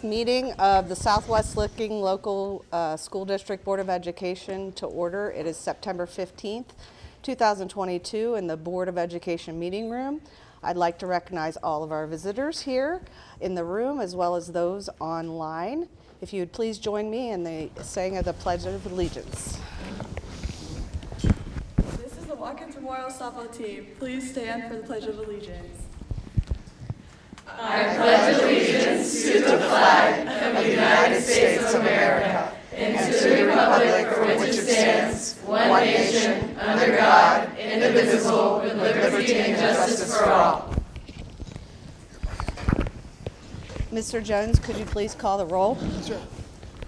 Meeting of the Southwest Licking Local School District Board of Education to order. It is September 15th, 2022 in the Board of Education meeting room. I'd like to recognize all of our visitors here in the room as well as those online. If you would please join me in the saying of the Pledge of Allegiance. This is the Watkins Memorial Softball team. Please stand for the Pledge of Allegiance. I pledge allegiance to the flag of the United States of America and to the republic for which it stands, one nation, under God, indivisible, with liberty and justice for all. Mr. Jones, could you please call the roll? Sure.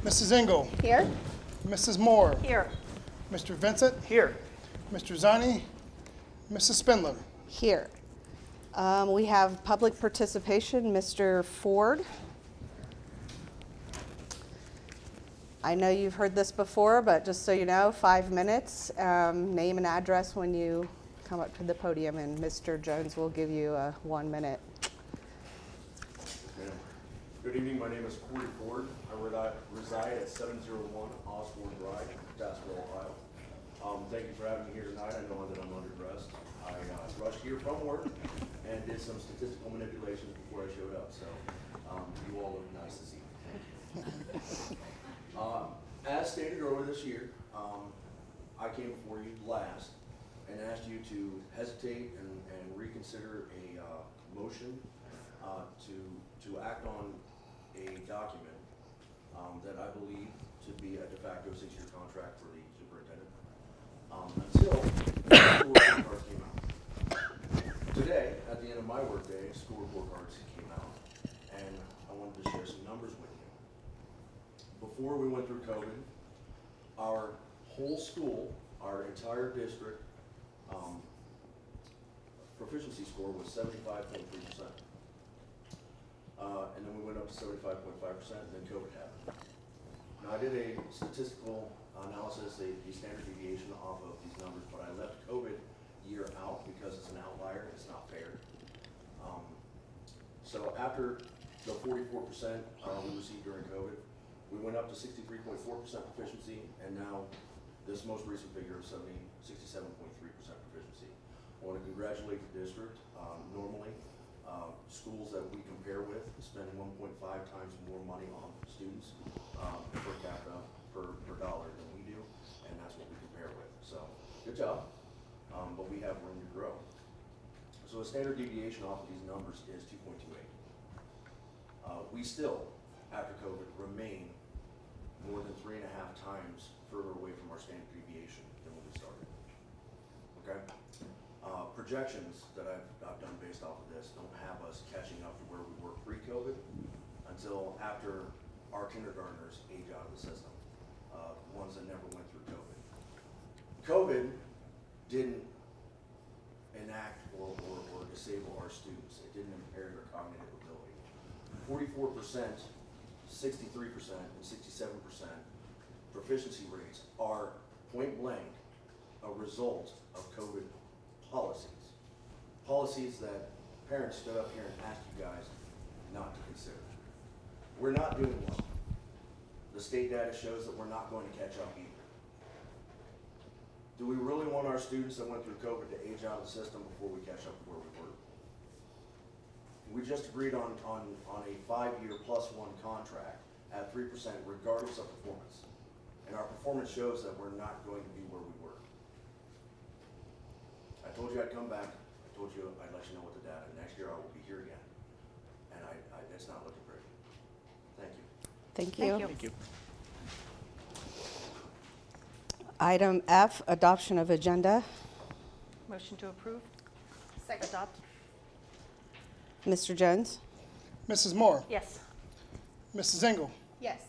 Mrs. Engel. Here. Mrs. Moore. Here. Mr. Vincent. Here. Mr. Zani. Mrs. Spindler. Here. We have public participation. Mr. Ford. I know you've heard this before, but just so you know, 5 minutes. Name and address when you come up to the podium, and Mr. Jones will give you 1 minute. Good evening. My name is Corey Ford. I reside at 701 Osborne Drive, SWL, Ohio. Thank you for having me here tonight. I know that I'm underdressed. I rushed here from work and did some statistical manipulations before I showed up, so you all look nice this evening. As stated earlier this year, I came before you last and asked you to hesitate and reconsider a motion to act on a document that I believe to be a de facto 6-year contract for the superintendent until the school report cards came out. Today, at the end of my workday, school report cards came out, and I wanted to share some numbers with you. Before we went through COVID, our whole school, our entire district, proficiency score was 75.3%. And then we went up to 75.5%, and then COVID happened. Now, I did a statistical analysis, the standard deviation off of these numbers, but I left COVID year out because it's an outlier and it's not fair. So after the 44% we received during COVID, we went up to 63.4% proficiency, and now this most recent figure of 67.3% proficiency. I want to congratulate the district. Normally, schools that we compare with spend 1.5 times more money on students per capita per dollar than we do, and that's what we compare with. So, good job, but we have room to grow. So a standard deviation off of these numbers is 2.28. We still, after COVID, remain more than 3.5 times further away from our standard deviation than when we started. Okay? Projections that I've done based off of this don't have us catching up to where we were pre-COVID until after our kindergartners age out of the system, ones that never went through COVID. COVID didn't enact or disable our students. It didn't impair their cognitive ability. 44%, 63%, and 67% proficiency rates are point blank a result of COVID policies. Policies that parents stood up here and asked you guys not to consider. We're not doing well. The state data shows that we're not going to catch up either. Do we really want our students that went through COVID to age out of the system before we catch up to where we were? We just agreed on a 5-year +1 contract at 3% regardless of performance. And our performance shows that we're not going to be where we were. I told you I'd come back. I told you I'd let you know what the data. Next year I will be here again. And it's not looking pretty. Thank you. Thank you. Thank you. Item F, adoption of agenda. Motion to approve. Second. Adopt. Mr. Jones? Mrs. Moore. Yes. Mrs. Engel. Yes.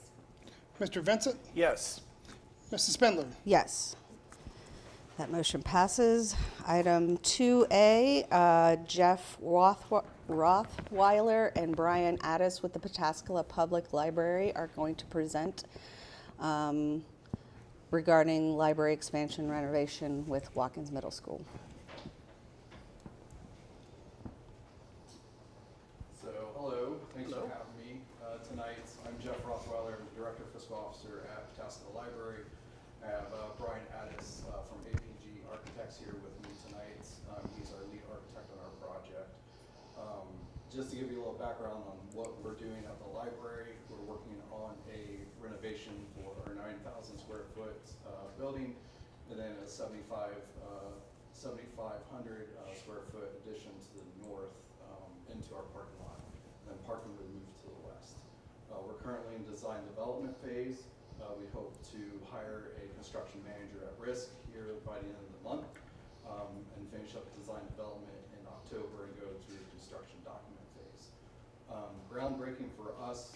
Mr. Vincent. Yes. Mrs. Spindler. Yes. That motion passes. Item 2A, Jeff Rothweiler and Brian Addis with the Pataskala Public Library are going to present regarding library expansion renovation with Watkins Middle School. So, hello, thanks for having me tonight. I'm Jeff Rothweiler, I'm the Director of Fiscal Officer at Pataskala Library. I have Brian Addis from APG Architects here with me tonight. He's our lead architect on our project. Just to give you a little background on what we're doing at the library, we're working on a renovation for our 9,000 square foot building, and then a 7,500 square foot addition to the north into our parking lot. And then parking would move to the west. We're currently in design development phase. We hope to hire a construction manager at risk here by the end of the month and finish up design development in October and go through construction document phase. Groundbreaking for us,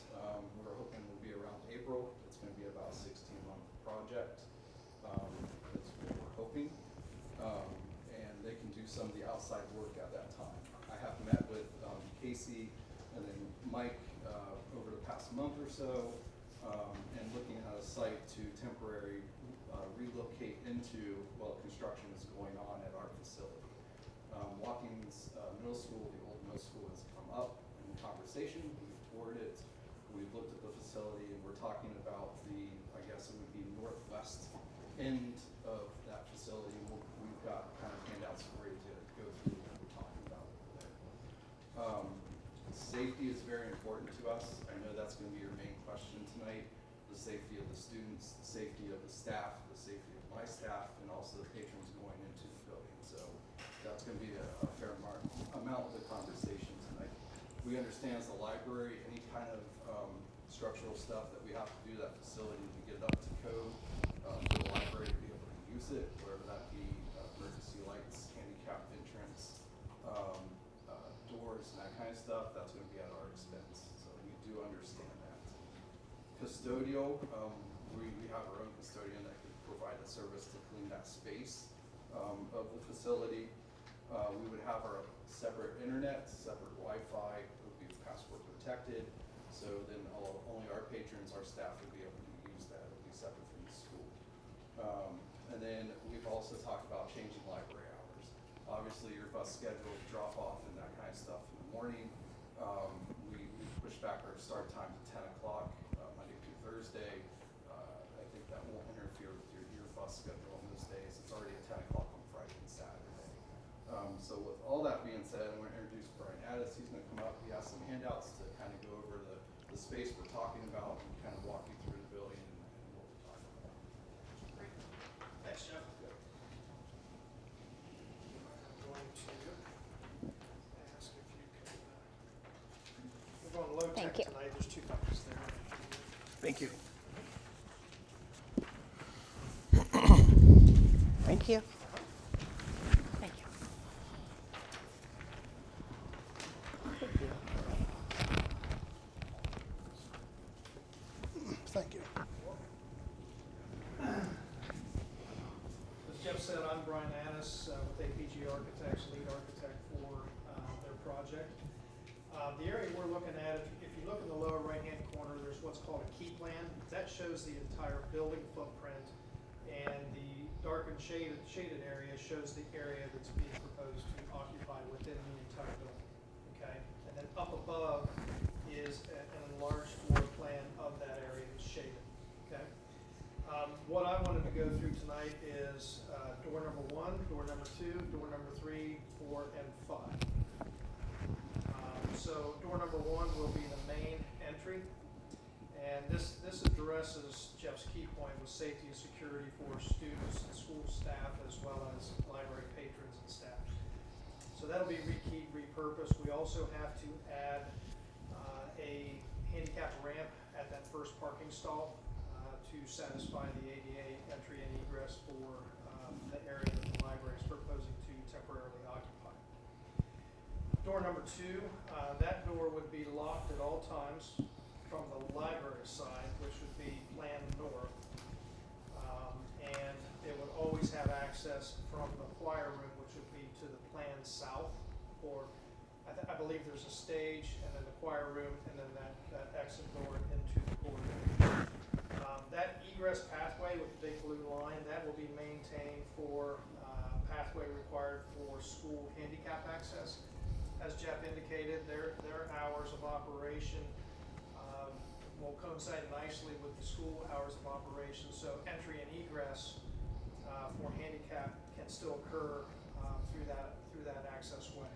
we're hoping will be around April. It's going to be about a 16-month project. That's what we're hoping. And they can do some of the outside work at that time. I have met with Casey and then Mike over the past month or so, and looking at a site to temporary relocate into while construction is going on at our facility. Watkins Middle School, the old middle school, has come up in conversation. We've toured it. We've looked at the facility, and we're talking about the, I guess it would be northwest end of that facility. We've got kind of handouts for you to go through what we're talking about there. Safety is very important to us. I know that's going to be your main question tonight. The safety of the students, the safety of the staff, the safety of my staff, and also the patrons going into the building. So that's going to be a fair amount of the conversation tonight. We understand as a library, any kind of structural stuff that we have to do that facility to get it up to code for the library to be able to use it, whether that be emergency lights, handicap entrance, doors, and that kind of stuff, that's going to be at our expense. So we do understand that. Custodial, we have our own custodian that could provide the service to clean that space of the facility. We would have our separate internet, separate Wi-Fi, it would be password protected. So then only our patrons, our staff would be able to use that. It would be separate from the school. And then we've also talked about changing library hours. Obviously your bus schedule, drop off and that kind of stuff in the morning. We pushed back our start time to 10 o'clock Monday through Thursday. I think that won't interfere with your bus schedule on those days. It's already at 10 o'clock on Friday and Saturday. So with all that being said, I'm going to introduce Brian Addis. He's going to come up. He has some handouts to kind of go over the space we're talking about and kind of walk you through the building and what we're talking about. Great. Thanks, Jeff. Good. I'm going to ask if you can, we're going low tech Thank you. tonight. There's two copies there. Thank you. Thank you. Thank you. Thank you. As Jeff said, I'm Brian Addis with APG Architects, lead architect for their project. The area we're looking at, if you look in the lower right-hand corner, there's what's called a key plan. That shows the entire building footprint, and the dark and shaded area shows the area that's being proposed to occupy within the entire building. Okay, and then up above is an enlarged floor plan of that area that's shaded. Okay. What I wanted to go through tonight is door number 1, door number 2, door number 3, 4, and 5. So door number 1 will be the main entry, and this addresses Jeff's key point with safety and security for students and school staff as well as library patrons and staff. So that'll be rekeyed, repurposed. We also have to add a handicap ramp at that first parking stall to satisfy the ADA entry and egress for the area that the library is proposing to temporarily occupy. Door number 2, that door would be locked at all times from the library side, which would be plan north. And it would always have access from the choir room, which would be to the plan south, or I believe there's a stage, and then the choir room, and then that exit door into the corridor. That egress pathway with the big blue line, that will be maintained for pathway required for school handicap access. As Jeff indicated, their hours of operation will coincide nicely with the school hours of operation, so entry and egress for handicap can still occur through that access way.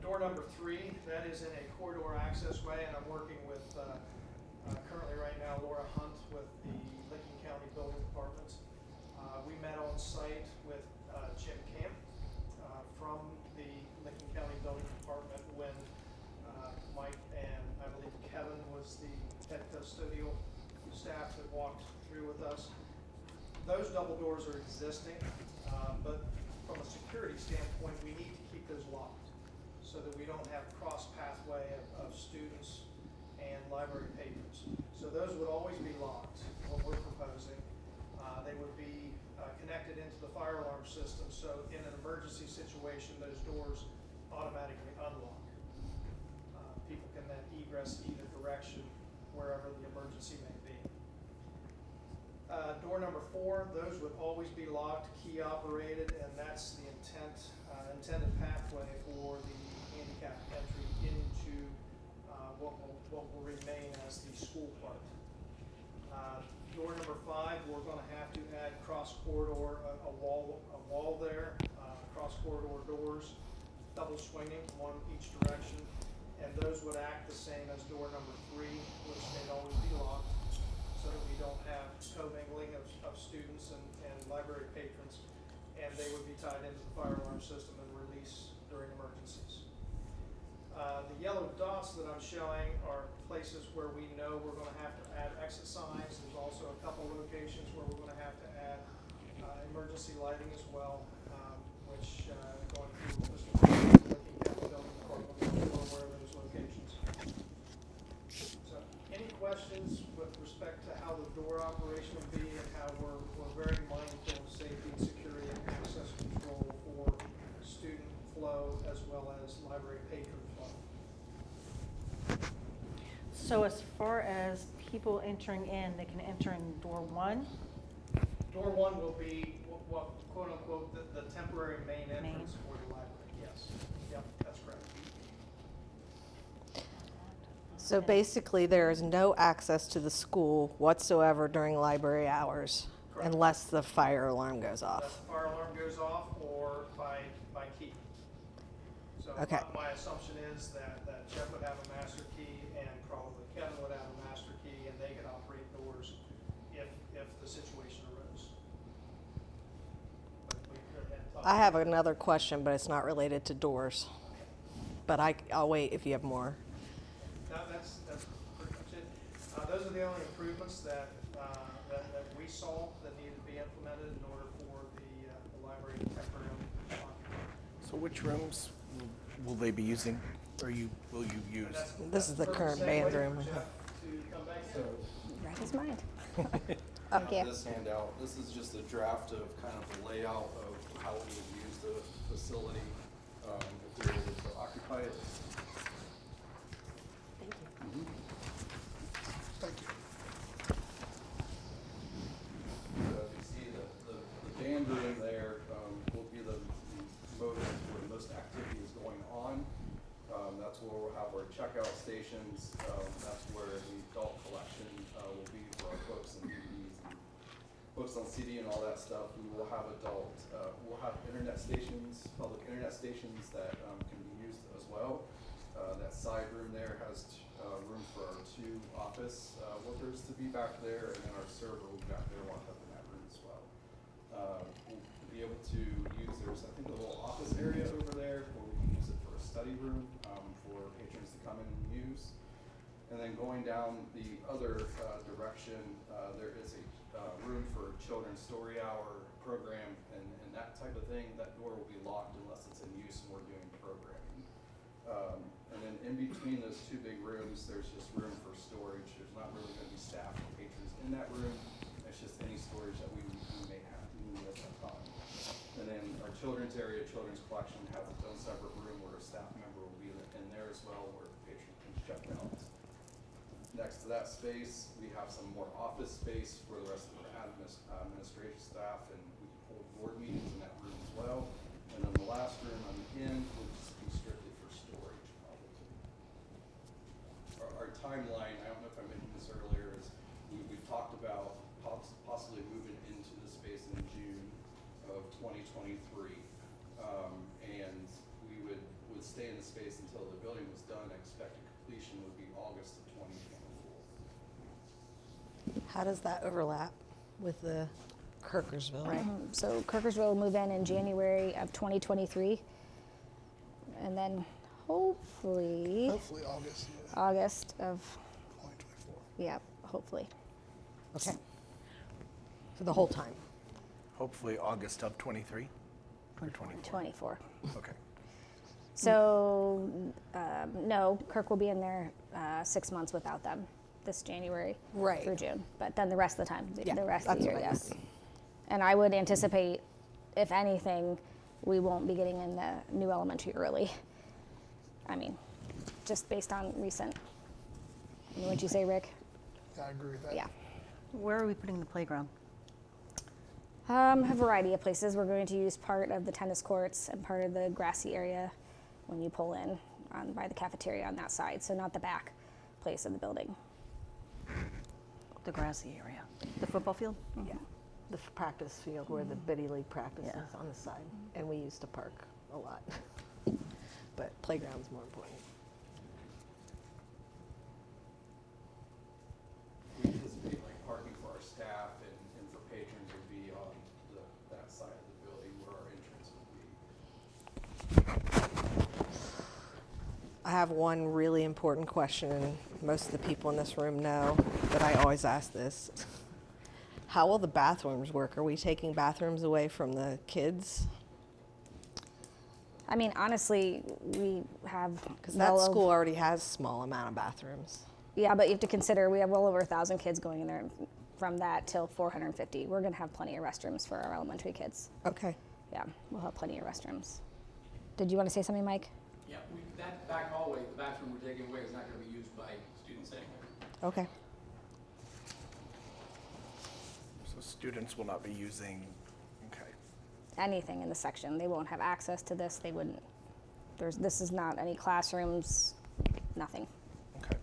Door number 3, that is in a corridor access way, and I'm working with currently right now Laura Hunt with the Licking County Building Department. We met on site with Jim Camp from the Licking County Building Department when Mike and I believe Kevin was the head custodial staff that walked through with us. Those double doors are existing, but from a security standpoint, we need to keep those locked so that we don't have cross pathway of students and library patrons. So those would always be locked, what we're proposing. They would be connected into the fire alarm system, so in an emergency situation, those doors automatically unlock. People can then egress either direction, wherever the emergency may be. Door number 4, those would always be locked, key operated, and that's the intended pathway for the handicap entry into what will remain as the school part. Door number 5, we're going to have to add cross corridor, a wall there, cross corridor doors, double swinging, one each direction, and those would act the same as door number 3, which they'd always be locked, so that we don't have commingling of students and library patrons, and they would be tied into the fire alarm system and released during emergencies. The yellow dots that I'm showing are places where we know we're going to have to add exit signs. There's also a couple locations where we're going to have to add emergency lighting as well, which going through Mr. Looking at the building department, we're aware of those locations. So, any questions with respect to how the door operation will be and how we're very mindful of safety, security, and access control for student flow as well as library patron flow? So as far as people entering in, they can enter in door 1? Door 1 will be what quote unquote the temporary main entrance for the library. Yes. Yep, that's correct. So basically, there is no access to the school whatsoever during library hours Correct. unless the fire alarm goes Unless off. the fire alarm goes off or by key. So Okay. my assumption is that Jeff would have a master key and probably Kevin would have a master key, and they could operate doors if the situation arose. But we could then talk. I have another question, but it's not related to doors. But I'll wait if you have more. That's pretty much it. Those are the only improvements that we saw that needed to be implemented in order for the library to temporarily occupy. So which rooms will they be using, or will you use? And that's This is the perfect current segue band for room. Jeff to come back in. Right as mine. Have this handout, this is just a draft of kind of the layout of how we would use the facility if we were able to occupy it. Thank you. So if you see the band room there will be the mode where most activity is going on. That's where we'll have our checkout stations. That's where the adult collection will be for our books and DVDs and books on CD and all that stuff. We will have we'll have internet stations, public internet stations that can be used as well. That side room there has room for our 2 office workers to be back there, and then our server will be back there, locked up in that room as well. We'll be able to use, there's I think a little office area over there where we can use it for a study room for patrons to come in and use. And then going down the other direction, there is a room for children's story hour program and that type of thing. That door will be locked unless it's in use and we're doing programming. And then in between those 2 big rooms, there's just room for storage. There's not really going to be staff or patrons in that room. It's just any storage that we may have to need at that time. And then our children's area, children's collection, has its own separate room where a staff member will be in there as well, where the patron can check out. Next to that space, we have some more office space for the rest of our administration staff, and we can hold board meetings in that room as well. And then the last room on the end would just be strictly for storage, probably. our timeline, I don't know if I mentioned this earlier, is we've talked about possibly moving into the space in June of 2023. And we would stay in the space until the building was done. Expected completion would be August of 2024. How does that overlap with the Kirkersville? So Kirkersville will move in January of 2023. And then hopefully August of 2024. yeah, hopefully. Okay. For the whole time. Hopefully August of 23 or 24. 24. Okay. So no, Kirk will be in there 6 months without them this January Right. through June. But then the rest of the time, Yeah, the rest of the that's year, what I yes. meant. And I would anticipate, if anything, we won't be getting in the new elementary early. I mean, just based on recent. What'd you say, Rick? I agree with that. Yeah. Where are we putting the playground? A variety of places. We're going to use part of the tennis courts and part of the grassy area when you pull in by the cafeteria on that side. So not the back place of the building. The grassy area. The football field? Yeah. The practice field where the Biddy League practices Yeah. on the side. And we used to park a lot. But playground's more important. We anticipate like parking for our staff and for patrons would be on that side of the building where our entrance would be. I have one really important question, and most of the people in this room know, but I always ask this. How will the bathrooms work? Are we taking bathrooms away from the kids? I mean, honestly, we have Because that school already has a small amount of bathrooms. Yeah, but you have to consider we have well over 1,000 kids going in there from that till 450. We're going to have plenty of restrooms for our elementary kids. Okay. Yeah, we'll have plenty of restrooms. Did you want to say something, Mike? Yeah, that back hallway, the bathroom we're taking away is not going to be used by students anyway. Okay. So students will not be using, okay. Anything in the section. They won't have access to this. They wouldn't. This is not any classrooms, nothing. Okay.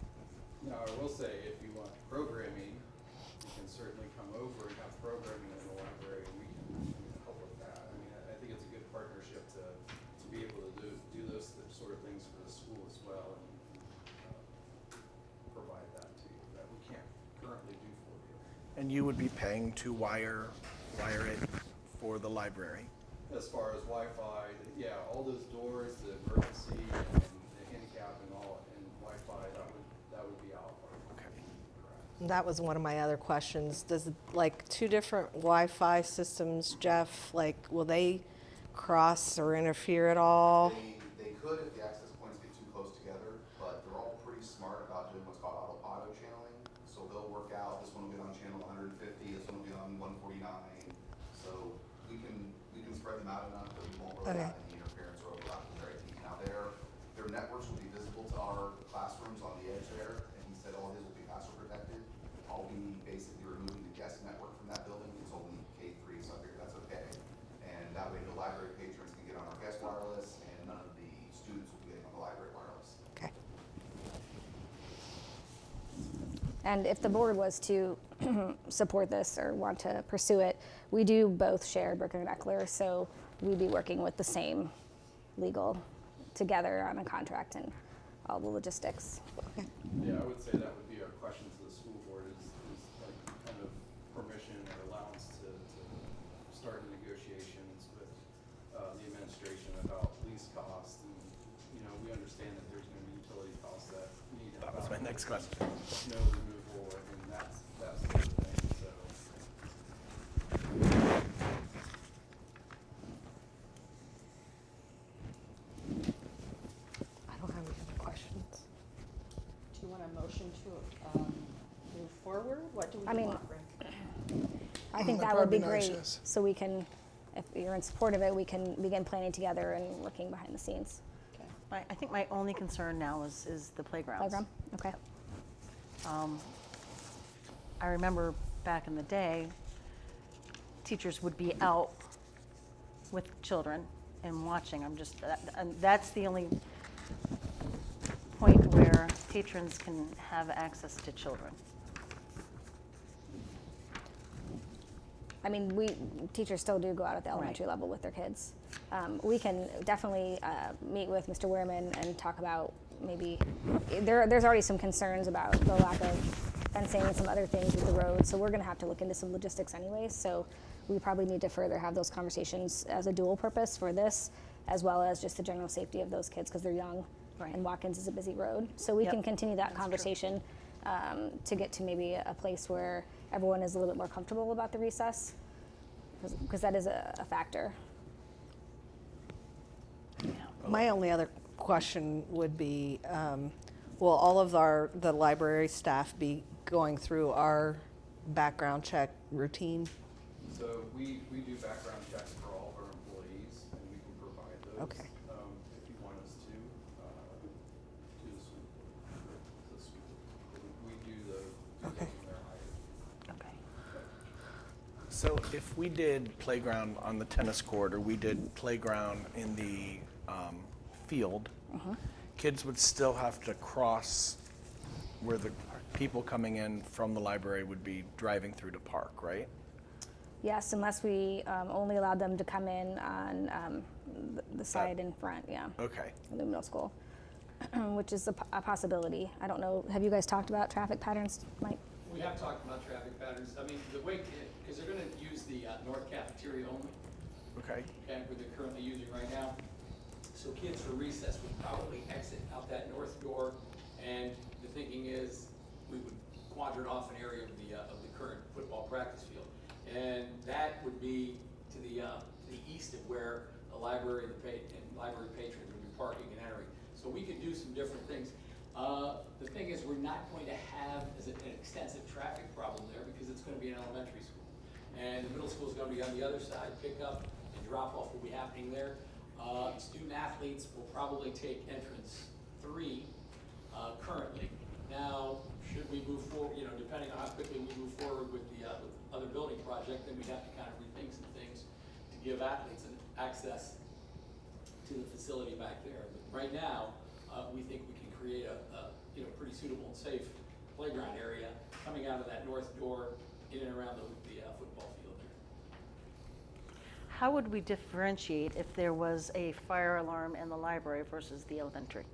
Now, I will say, if you want programming, you can certainly come over and have programming in the library, and we can help with that. I mean, I think it's a good partnership to be able to do those sort of things for the school as well, and provide that to you that we can't currently do for you. And you would be paying to wire it for the library? As far as Wi-Fi, yeah, all those doors, the emergency and the handicap and all, and Wi-Fi, that would be out. Okay. Correct. That was one of my other questions. Does, like, 2 different Wi-Fi systems, Jeff, like, will they cross or interfere at all? They could if the access points get too close together, but they're all pretty smart about doing what's called auto channeling. So they'll work out, this one will get on channel 150, this one will be on 149. So we can spread them out enough that we won't really have any interference or overlap with their IT. Now their networks will be visible to our classrooms on the edge there, and he said all his will be password protected. I'll be basically removing the guest network from that building. It's only K3, so I figured that's okay. And that way the library patrons can get on our guest wireless, and none of the students will be getting on the library wireless. Okay. And if the board was to support this or want to pursue it, we do both share Bricker and Eckler, so we'd be working with the same legal together on a contract and all the logistics. Yeah, I would say that would be our question to the school board is like kind of permission or allowance to start negotiations with the administration about lease costs. And, you know, we understand that there's going to be utility costs that need to That was my next question. snow removal and that's the sort of thing, so. I don't have any other questions. Do you want a motion to move forward? What do I we mean, want, Rick? I think That'd that would be probably be nice, great. yes. So we can, if you're in support of it, we can begin planning together and working behind the scenes. I think my only concern now is the playgrounds. Playground? Okay. I remember back in the day, teachers would be out with children and watching. And that's the only point where patrons can have access to children? I mean, teachers still do go out at the elementary level with their kids. We can definitely meet with Mr. Wehrman and talk about maybe, there's already some concerns about the lack of fencing and some other things with the road, so we're gonna have to look into some logistics anyways, so we probably need to further have those conversations as a dual purpose for this, as well as just the general safety of those kids because they're young, and Watkins is a busy road. So we can continue that conversation to get to maybe a place where everyone is a little bit more comfortable about the recess, because that is a factor. My only other question would be, will all of the library staff be going through our background check routine? So we do background checks for all of our employees, and we can provide those. Okay. If you want us to the school. We do those Okay. when they're hired. Okay. So if we did playground on the tennis court, or we did playground in the field, kids would still have to cross where the people coming in from the library would be driving through to park, right? Yes, unless we only allowed them to come in on the side in front, Okay. in the middle school, which is a possibility. I don't know, have you guys talked about traffic patterns, Mike? We have talked about traffic patterns. I mean, the way, because they're gonna use the north cafeteria only, Okay. okay, where they're currently using right now. So kids for recess would probably exit out that north door, and the thinking is we would quadrant off an area of the current football practice field. And that would be to the east of where the library and library patrons would be parking and entering. So we could do some different things. The thing is, we're not going to have an extensive traffic problem there because it's going to be an elementary school. And the middle school is going to be on the other side. Pick up and drop off will be happening there. Student athletes will probably take entrance 3 currently. Now, should we move forward, depending on how quickly we move forward with the other building project, then we have to kind of rethink some things to give athletes an access to the facility back there. But right now, we think we can create a pretty suitable and safe playground area coming out of that north door in and around the football field there. How would we differentiate if there was a fire alarm in the library versus the elementary?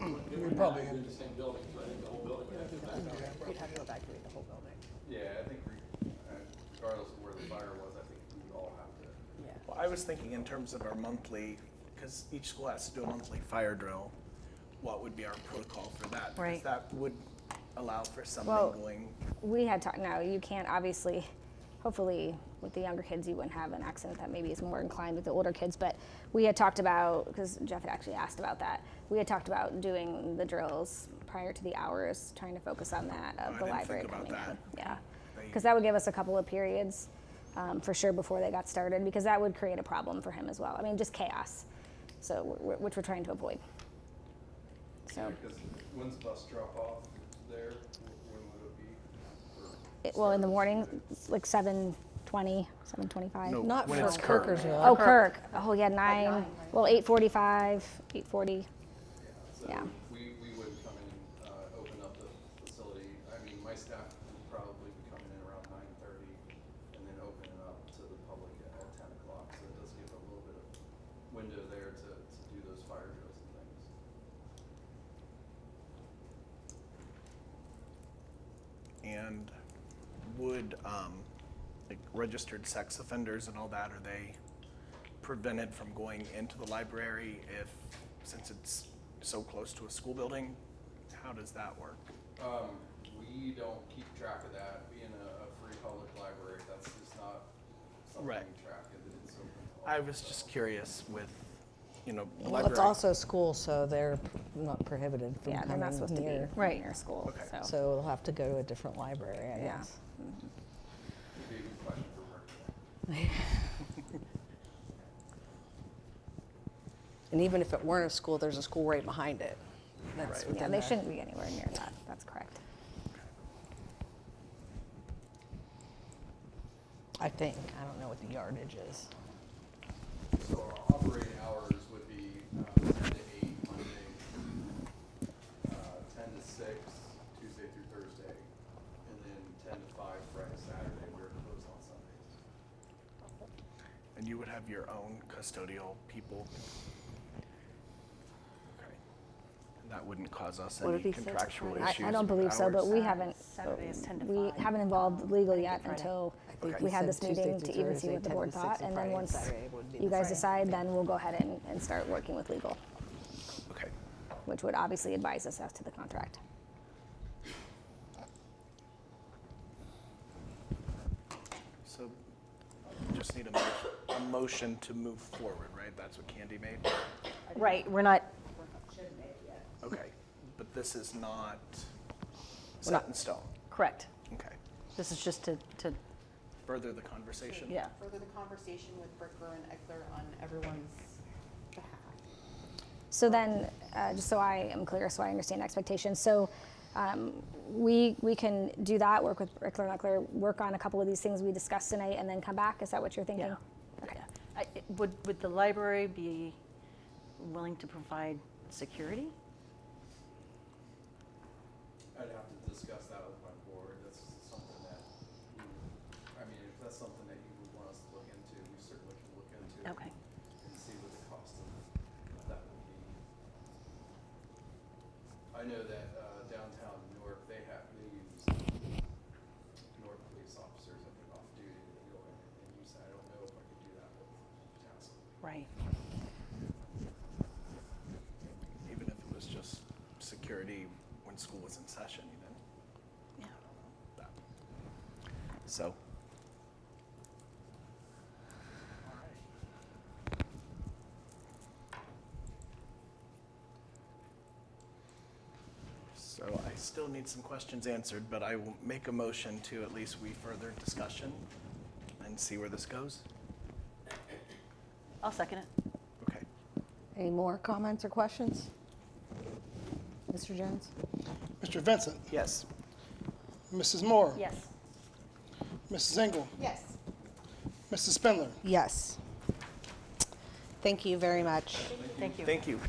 We're probably in the same building, so I think the whole building would have to back up. We'd have to go back through the whole building. Yeah, I think regardless of where the fire was, I think we would all have to. Yeah. Well, I was thinking in terms of our monthly, because each school has to do a monthly fire drill, what would be our protocol for that? Right. Because that would allow for some Well, mingling. We had talked, now you can't obviously, hopefully with the younger kids you wouldn't have an accident that maybe is more inclined with the older kids, but we had talked about, because Jeff had actually asked about that, we had talked about doing the drills prior to the hours, trying to focus on that of the I didn't library think about coming in. that. Yeah, They- because that would give us a couple of periods for sure before they got started, because that would create a problem for him as well. I mean, just chaos, so which we're trying to avoid. So, Because when's bus drop off there? When would it be? well, in the morning, it's like 7:20, 7:25. No, Not when for it's Kirk. Kirkersville. Oh, Kirk. Oh, yeah, 9. Well, 8:45, 8:40. So Yeah. we would come in, open up the facility. I mean, my staff would probably be coming in around 9:30 and then open it up to the public at 10 o'clock. So it does give a little bit of window there to do those fire drills and things. And would, like registered sex offenders and all that, are they prevented from going into the library since it's so close to a school building? How does that work? We don't keep track of that. Being a free public library, that's just not something Right. we track. It's open to all. I was just curious with, the Well, library. it's also school, so they're not prohibited from Yeah, they're coming not supposed to near. be near school. Okay. So, So they'll have to go to a different library, I yeah. guess. It'd be a good question for Mark. And even if it weren't a school, there's a school right behind it. That's Yeah, within they the- shouldn't be anywhere near that. That's correct. I think. I don't know what the yardage is. So our operating hours would be 10 to 8 Monday have your own custodial people? Okay. And that wouldn't cause us What any did he say? contractual I, issues I don't with believe so, but hours? we haven't, Saturday is 10 to we 5. haven't involved legal Monday yet through Friday. until Okay. we had He this said Tuesday meeting through to even see Thursday, what the 10 board to 6, thought. and And then Friday and once Saturday would be you the guys Friday. decide, then we'll go ahead and start working with legal, Okay. which would obviously advise us as to the contract. So just need a motion to move forward, right? That's what Candy made? Right, we're not, Okay. But this is not set in stone? correct. Okay. This is just to Further the conversation? yeah. Further the conversation with Bricker and Eckler on everyone's behalf. So then, just so I am clear, so I understand expectations. So we can do that, work with Rickler and Eckler, work on a couple of these things we discussed tonight, and then come back. Is that what you're thinking? Yeah. Okay. Would the library be willing to provide security? I'd have to discuss that with my board. That's something that, I mean, if that's something that you would want us to look into, we certainly can look into it. Okay. And see what the cost of that would be. I know that downtown Newark, they use Newark police officers if they're off duty, they go in and use that. I don't know if I could do that with Towson. Right. Even if it was just security when school was in session even. Yeah. I don't know that. So. All right. So I still need some questions answered, but I will make a motion to at least we further discussion and see where this goes. I'll second it. Okay. Any more comments or questions? Mr. Jones? Mr. Vincent, Yes. Mrs. Moore, Yes. Mrs. Engel, Yes. Mrs. Spindler. Yes. Thank you very much. Thank you. Thank you.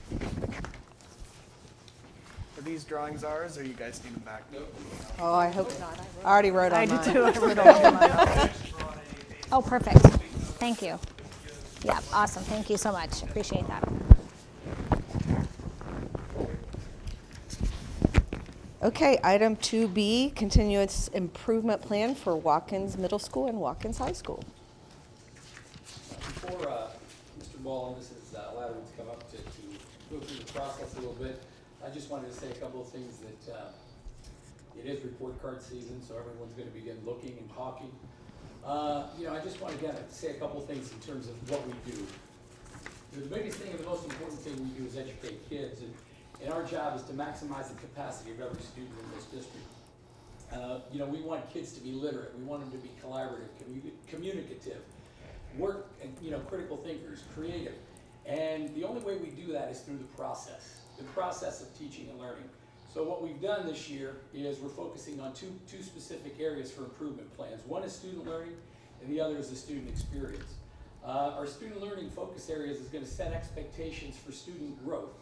Are these drawings ours, or you guys need them back? Oh, I hope, I already wrote on I mine. did too. I wrote all of mine. Oh, perfect. Thank you. Yeah, awesome. Thank you so much. Appreciate that. Okay, item 2B, continuous improvement plan for Watkins Middle School and Watkins High School. Before Mr. Ball and Mrs. Latterwood come up to go through the process a little bit, I just wanted to say a couple of things that it is report card season, so everyone's going to begin looking and talking. I just want to say a couple of things in terms of what we do. The biggest thing and the most important thing we do is educate kids, and our job is to maximize the capacity of every student in this district. We want kids to be literate. We want them to be collaborative, communicative, work, and critical thinkers, creative. And the only way we do that is through the process of teaching and learning. So what we've done this year is we're focusing on two specific areas for improvement plans. One is student learning, and the other is the student experience. Our student learning focus areas is going to set expectations for student growth.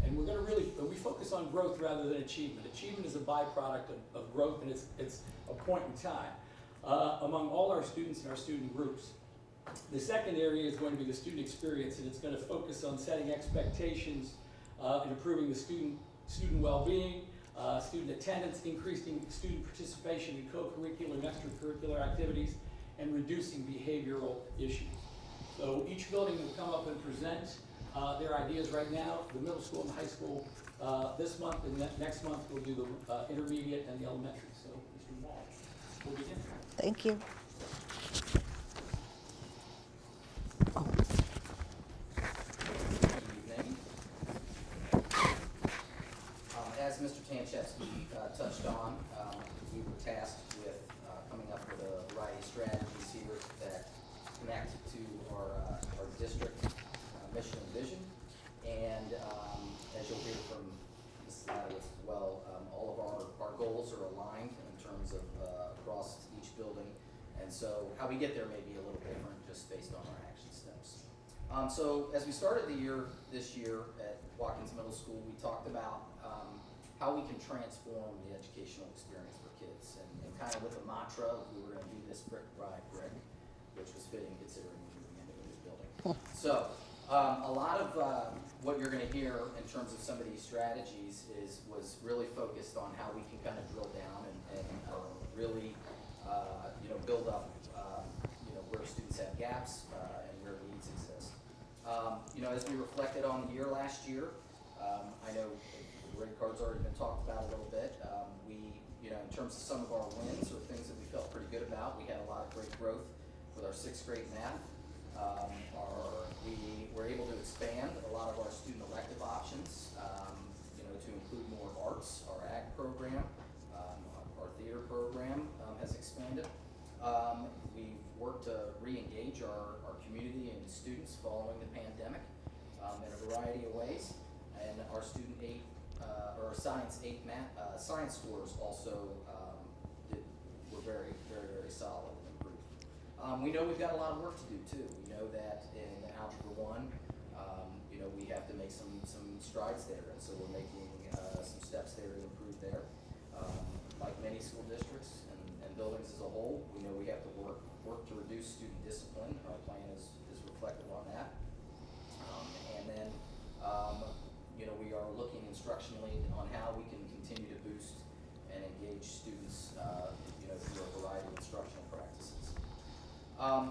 And we're going to we focus on growth rather than achievement. Achievement is a byproduct of growth, and it's a point in time among all our students and our student groups. The second area is going to be the student experience, and it's going to focus on setting expectations and improving the student well-being, student attendance, increasing student participation in co-curricular and extracurricular activities, and reducing behavioral issues. So each building will come up and present their ideas right now. The middle school and high school this month, and next month we'll do the intermediate and the elementary. So Mr. Wall, we'll begin. Thank you. Good evening. As Mr. Tanchevsky touched on, we were tasked with coming up with a variety of strategies here that connect to our district mission and vision. And as you'll hear from Mrs. Latowitz as well, all of our goals are aligned in terms of across each building. And so how we get there may be a little different just based on our action steps. So as we started the year this year at Watkins Middle School, we talked about how we can transform the educational experience for kids, and kind of with a mantra, we were going to do this brick by brick, which was fitting considering we're moving into a new building. So, a lot of what you're going to hear in terms of some of these strategies was really focused on how we can kind of drill down and really, build up, where students have gaps and where needs exist. As we reflected on the year last year, I know the grade card's already been talked about a little bit. In terms of some of our wins or things that we felt pretty good about, we had a lot of great growth with our 6th grade math. We were able to expand a lot of our student elective options, to include more arts. Our ag program, our theater program has expanded. We've worked to re-engage our community and students following the pandemic in a variety of ways. And our student 8, or Science 8 science scores also were very, very, very solid and improved. We know we've got a lot of work to do too. We know that in Algebra 1, we have to make some strides there, and so we're making some steps there to improve there. Like many school districts and buildings as a whole, we know we have to work to reduce student discipline. Our plan is reflective on that. And then, we are looking instructionally on how we can continue to boost and engage students, through a variety of instructional practices.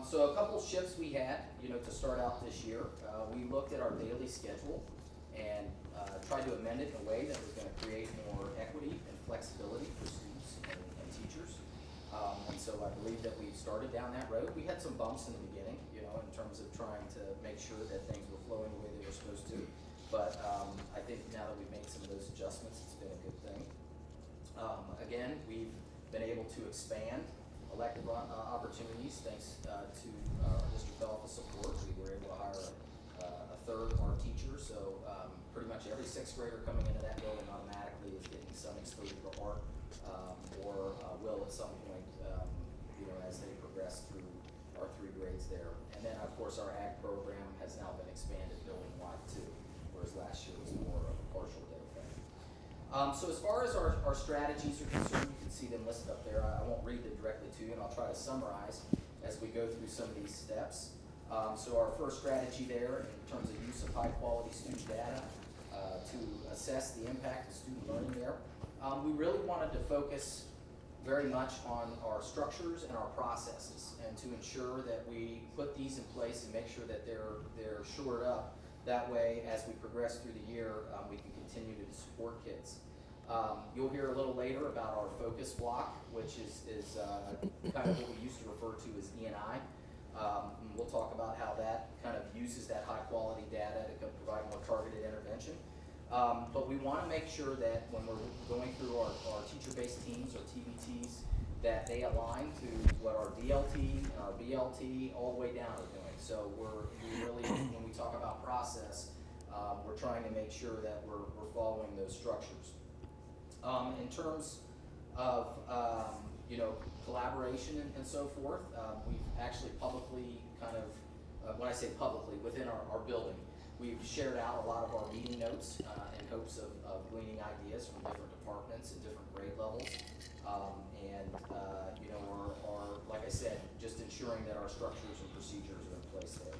So a couple shifts we had, to start out this year. We looked at our daily schedule and tried to amend it in a way that was going to create more equity and flexibility for students and teachers. And so I believe that we've started down that road. We had some bumps in the beginning, in terms of trying to make sure that things were flowing the way they were supposed to. But I think now that we've made some of those adjustments, it's been a good thing. Again, we've been able to expand elective opportunities thanks to our district office support. We were able to hire a 3rd art teacher, so pretty much every 6th grader coming into that building automatically is getting some exposure to art, or will at some point, as they progress through our 3 grades there. And then, of course, our ag program has now been expanded building-wide too, whereas last year was more of a partial day thing. So as far as our strategies are concerned, you can see them listed up there. I won't read them directly to you, and I'll try to summarize as we go through some of these steps. So our first strategy there, in terms of use of high-quality student data to assess the impact of student learning there, we really wanted to focus very much on our structures and our processes, and to ensure that we put these in place and make sure that they're shored up. That way, as we progress through the year, we can continue to support kids. You'll hear a little later about our focus block, which is kind of what we used to refer to as E&I. We'll talk about how that kind of uses that high quality data to provide more targeted intervention. But we want to make sure that when we're going through our teacher-based teams or TBTs, that they align to what our DLT and our BLT all the way down are doing. So we really, when we talk about process, we're trying to make sure that we're following those structures. In terms of collaboration and so forth, we've actually publicly when I say publicly, within our building, we've shared out a lot of our meeting notes in hopes of gleaning ideas from different departments and different grade levels. Like I said, just ensuring that our structures and procedures are in place there.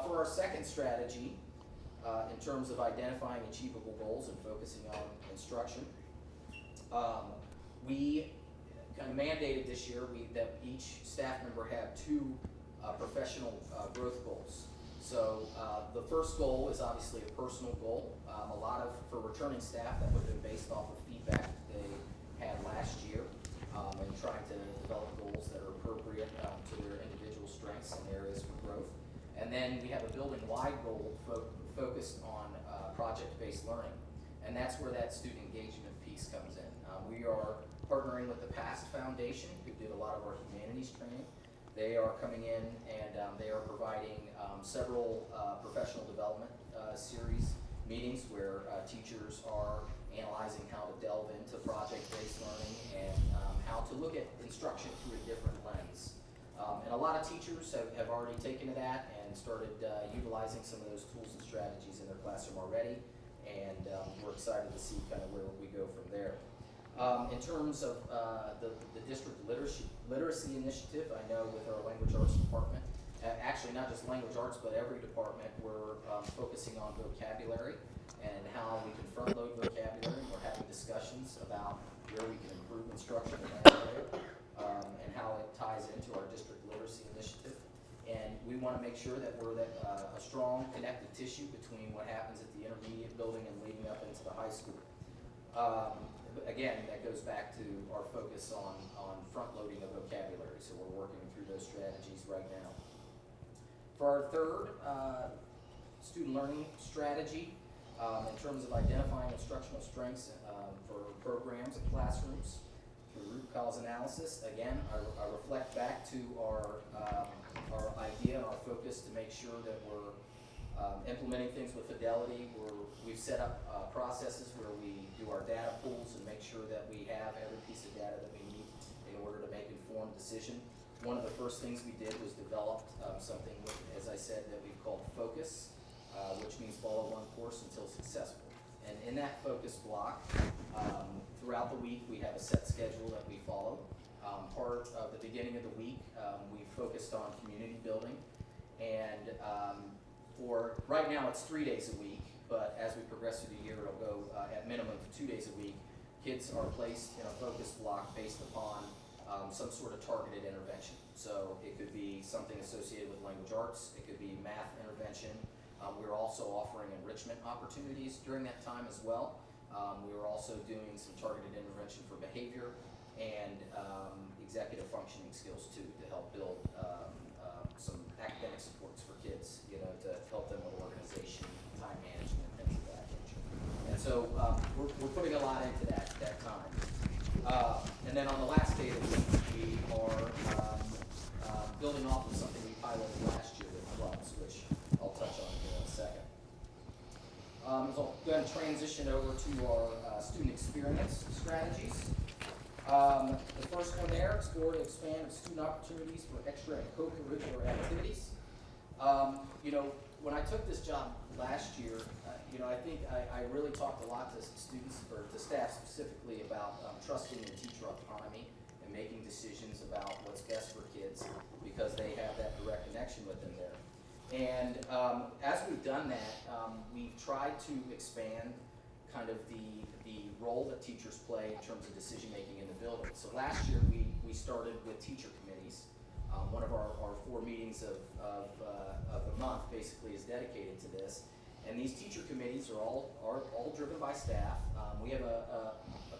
For our second strategy, in terms of identifying achievable goals and focusing on instruction, we kind of mandated this year that each staff member have 2 professional growth goals. So the first goal is obviously a personal goal. For returning staff, that would have been based off of feedback that they had last year, and trying to develop goals that are appropriate to their individual strengths and areas for growth. And then we have a building-wide goal focused on project-based learning, and that's where that student engagement piece comes in. We are partnering with the PAST Foundation, who did a lot of our humanities training. They are coming in and they are providing several professional development series meetings where teachers are analyzing how to delve into project-based learning and how to look at instruction through a different lens. And a lot of teachers have already taken to that and started utilizing some of those tools and strategies in their classroom already, and we're excited to see kind of where we go from there. In terms of the district literacy initiative, I know with our language arts department actually not just language arts, but every department, we're focusing on vocabulary and how we can front load vocabulary. We're having discussions about where we can improve instruction in that area, and how it ties into our district literacy initiative. And we want to make sure that we're a strong connective tissue between what happens at the intermediate building and leading up into the high school. Again, that goes back to our focus on front loading of vocabulary, so we're working through those strategies right now. For our third student learning strategy, in terms of identifying instructional strengths for programs and classrooms through root cause analysis, again, I reflect back to our idea and our focus to make sure that we're implementing things with fidelity. We've set up processes where we do our data pools and make sure that we have every piece of data that we need in order to make informed decision. One of the first things we did was develop something, as I said, that we've called Focus, which means follow one course until successful. And in that focus block, throughout the week, we have a set schedule that we follow. Part of the beginning of the week, we focused on community building, and for right now it's 3 days a week, but as we progress through the year, it'll go at minimum to 2 days a week. Kids are placed in a focus block based upon some sort of targeted intervention. So it could be something associated with language arts, it could be math intervention. We're also offering enrichment opportunities during that time as well. We were also doing some targeted intervention for behavior and executive functioning skills too, to help build some academic supports for kids, to help them with organization, time management, things of that nature. And so we're putting a lot into that time. And then on the last day of the week, we are building off of something we piloted last year with clubs, which I'll touch on here in a second. So I'm going to transition over to our student experience strategies. The first one there, explore and expand student opportunities for extra and co-curricular activities. When I took this job last year, I think I really talked a lot to students, or to staff specifically, about trusting in teacher autonomy and making decisions about what's best for kids because they have that direct connection with them there. And as we've done that, we've tried to expand kind of the role that teachers play in terms of decision making in the building. So last year we started with teacher committees. One of our 4 meetings of the month basically is dedicated to this. And these teacher committees are all driven by staff. We have a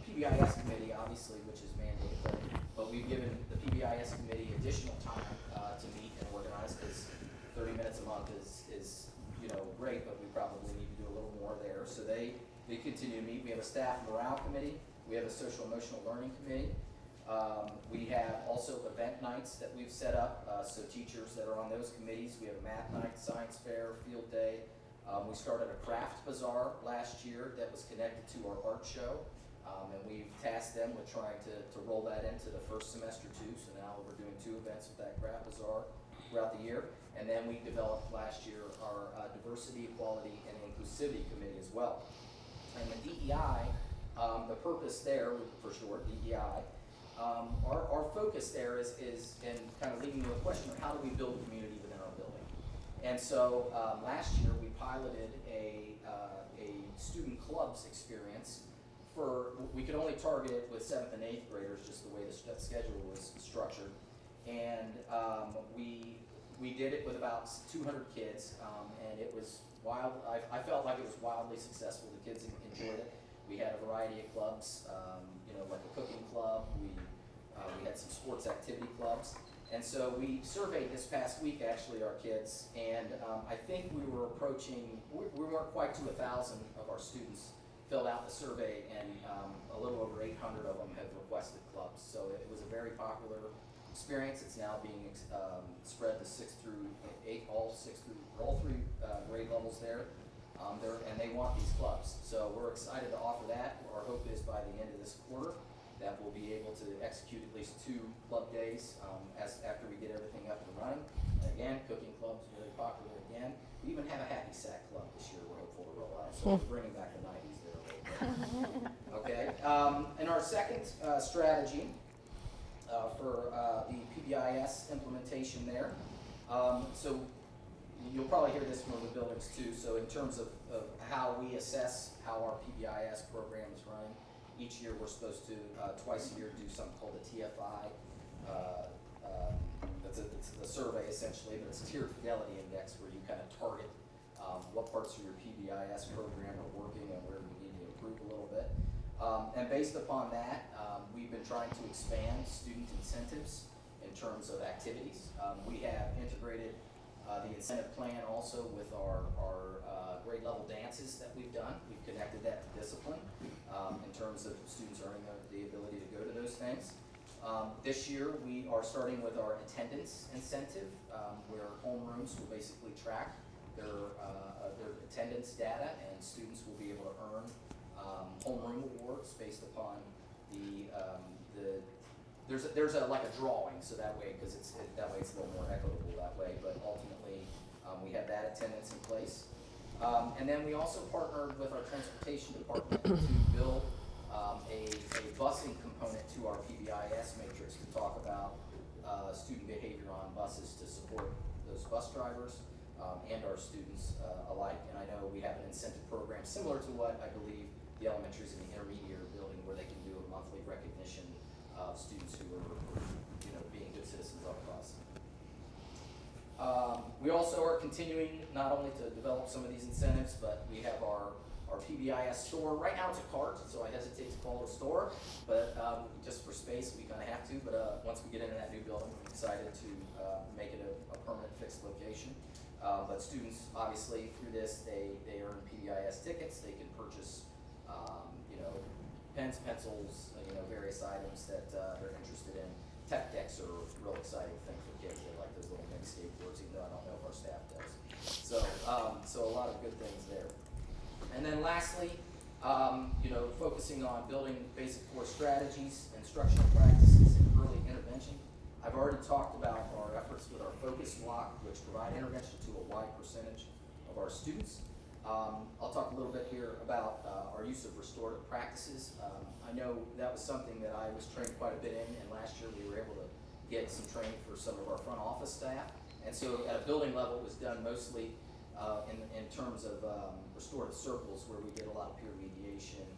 PBIS committee, obviously, which is mandated, but we've given the PBIS committee additional time to meet and organize, because 30 minutes a month is great, but we probably need to do a little more there. So they continue to meet. We have a staff morale committee. We have a social emotional learning committee. We have also event nights that we've set up, so teachers that are on those committees. We have a math night, science fair, field day. We started a craft bazaar last year that was connected to our art show, and we've tasked them with trying to roll that into the first semester too. So now we're doing 2 events with that craft bazaar throughout the year. And then we developed last year our diversity, equality, and inclusivity committee as well. And the DEI, the purpose there, for short, DEI, our focus there is in kind of leading to a question of how do we build community within our building. And so last year we piloted a student clubs experience we could only target it with 7th and 8th graders, just the way the schedule was structured. And we did it with about 200 kids, and it was wild. I felt like it was wildly successful. The kids enjoyed it. We had a variety of clubs, like a cooking club. We had some sports activity clubs. And so we surveyed this past week, actually, our kids, and I think we were approaching, we weren't quite to 1,000 of our students filled out the survey, and a little over 800 of them have requested clubs. So it was a very popular experience. It's now being spread to 6th through 8, all 3 grade levels there. And they want these clubs. So we're excited to offer that. Our hope is by the end of this quarter that we'll be able to execute at least 2 club days after we get everything up and running. And again, cooking clubs are really popular again. We even have a happy sack club this year we're hopeful to roll out. So we're bringing back the 90s there a little bit. Okay. And our second strategy for the PBIS implementation there So you'll probably hear this from the buildings too. So in terms of how we assess how our PBIS program is running, each year we're supposed to, twice a year, do something called a TFI. It's a survey essentially, but it's a tiered fidelity index where you kind of target what parts of your PBIS program are working and where we need to improve a little bit. And based upon that, we've been trying to expand student incentives in terms of activities. We have integrated the incentive plan also with our grade level dances that we've done. We've connected that to discipline in terms of students earning the ability to go to those things. This year we are starting with our attendance incentive, where homerooms will basically track their attendance data, and students will be able to earn homeroom awards based upon there's a like a drawing, so that way, because that way it's a little more equitable that way, but ultimately we have that attendance in place. And then we also partnered with our transportation department to build a busing component to our PBIS matrix to talk about student behavior on buses to support those bus drivers and our students alike. And I know we have an incentive program similar to what I believe the elementaries and the intermediate are building, where they can do a monthly recognition of students who are, being good citizens of the bus. We also are continuing not only to develop some of these incentives, but we have our PBIS store. Right now it's a cart, so I hesitate to call it a store, but just for space we kind of have to. But once we get into that new building, we're excited to make it a permanent fixed location. But students, obviously, through this, they earn PBIS tickets. They can purchase, pens, pencils, various items that they're interested in. Tech decks are a real exciting thing for kids. They like those little mini skateboards, even though I don't know if our staff does. So a lot of good things there. And then lastly, focusing on building basic core strategies, instructional practices, and early intervention. I've already talked about our efforts with our focus block, which provide intervention to a wide percentage of our students. I'll talk a little bit here about our use of restorative practices. I know that was something that I was trained quite a bit in, and last year we were able to get some training for some of our front office staff. And so at a building level, it was done mostly in terms of restorative circles, where we did a lot of peer mediation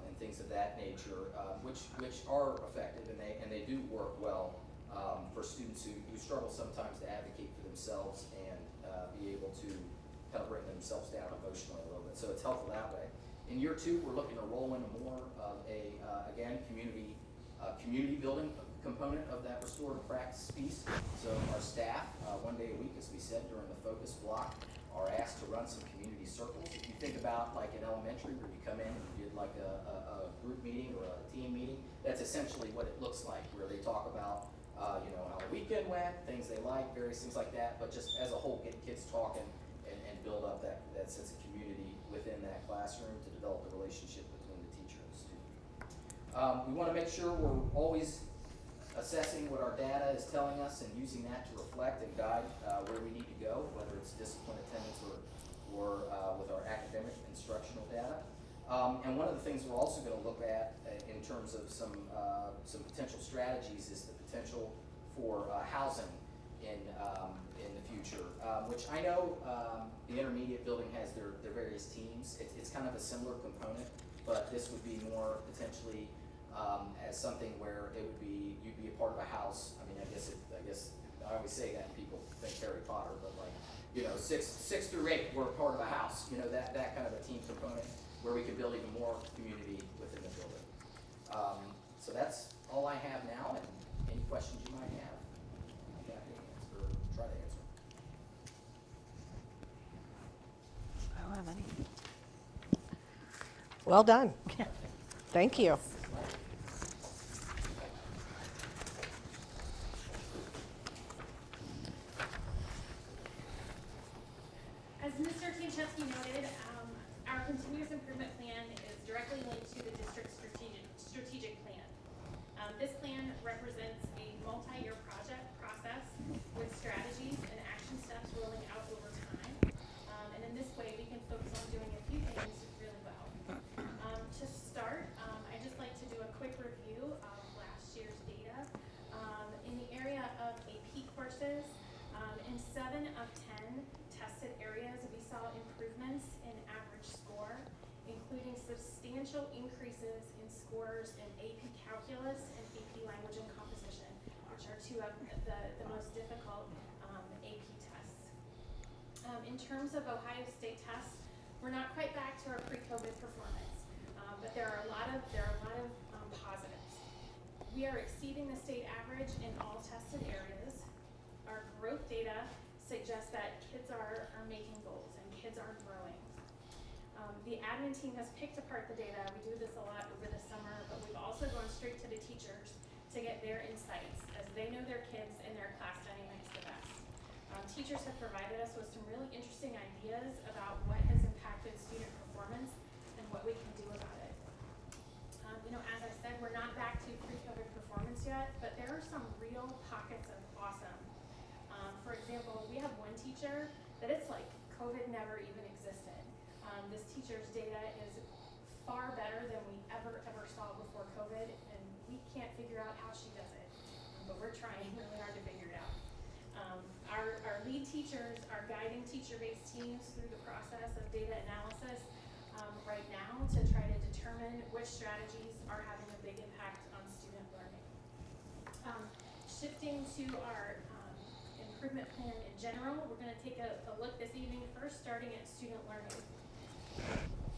and things of that nature, which are effective, and they do work well for students who struggle sometimes to advocate for themselves and be able to kind of bring themselves down emotionally a little bit. So it's helpful that way. In year 2, we're looking to roll in more of again, community building component of that restorative practice piece. So our staff, 1 day a week, as we said, during the focus block, are asked to run some community circles. If you think about like an elementary where you come in and you did like a group meeting or a team meeting, that's essentially what it looks like, where they talk about how the weekend went, things they like, various things like that, but just as a whole, get kids talking and build up that sense of community within that classroom to develop a relationship between the teacher and the student. We want to make sure we're always assessing what our data is telling us and using that to reflect and guide where we need to go, whether it's discipline, attendance, or with our academic instructional data. And one of the things we're also going to look at in terms of some potential strategies is the potential for housing in the future, which I know the intermediate building has their various teams. It's kind of a similar component, but this would be more potentially as something where you'd be a part of a house. I mean, I guess I always say that and people think Harry Potter, but like, 6 through 8, we're a part of a house. That kind of a team component where we can build even more community within the building. So that's all I have now, and any questions you might have, I'm happy to answer or try to answer. I don't have any. Well done. Thank you. As Mr. Tanchevsky noted, our continuous improvement plan is directly linked to the district's strategic plan. This plan represents a multi-year process with strategies and action steps rolling out over time. And in this way, we can focus on doing a few things really well. To start, I'd just like to do a quick review of last year's data. In the area of AP courses, in substantial increases in scores in AP Calculus and AP Language and Composition, which are two of the most difficult AP tests. In terms of Ohio State tests, we're not quite back to our pre-COVID performance, but there are a lot of positives. We are exceeding the state average in all tested areas. Our growth data suggests that kids are making goals and kids are growing. The admin team has picked apart the data. We do this a lot over the summer, but we've also gone straight to the teachers to get their insights, as they know their kids and their class dynamics the best. Teachers have provided us with some really interesting ideas about what has impacted student performance and what we can do about it. As I said, we're not back to pre-COVID performance yet, but there are some real pockets of awesome. For example, we have one teacher that it's like COVID never even existed. This teacher's data is far better than we ever saw before COVID, and we can't figure out how she does it, but we're trying really hard to figure it out. Our lead teachers are guiding teacher-based teams through the process of data analysis right now to try to determine which strategies are having a big impact on student learning. Shifting to our improvement plan in general, we're going to take a look this evening first, starting at student learning.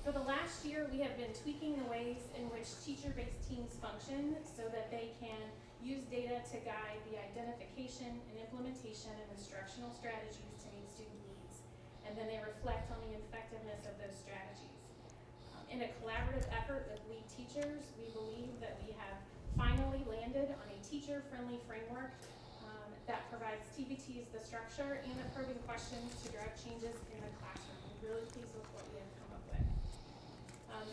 For the last year, we have been tweaking the ways in which teacher-based teams function so that they can use data to guide the identification and implementation of instructional strategies to meet student needs, and then they reflect on the effectiveness of those strategies. In a collaborative effort with lead teachers, we believe that we have finally landed on a teacher-friendly framework that provides TBTs the structure and the probing questions to drive changes in the classroom. We're really pleased with what we have come up with.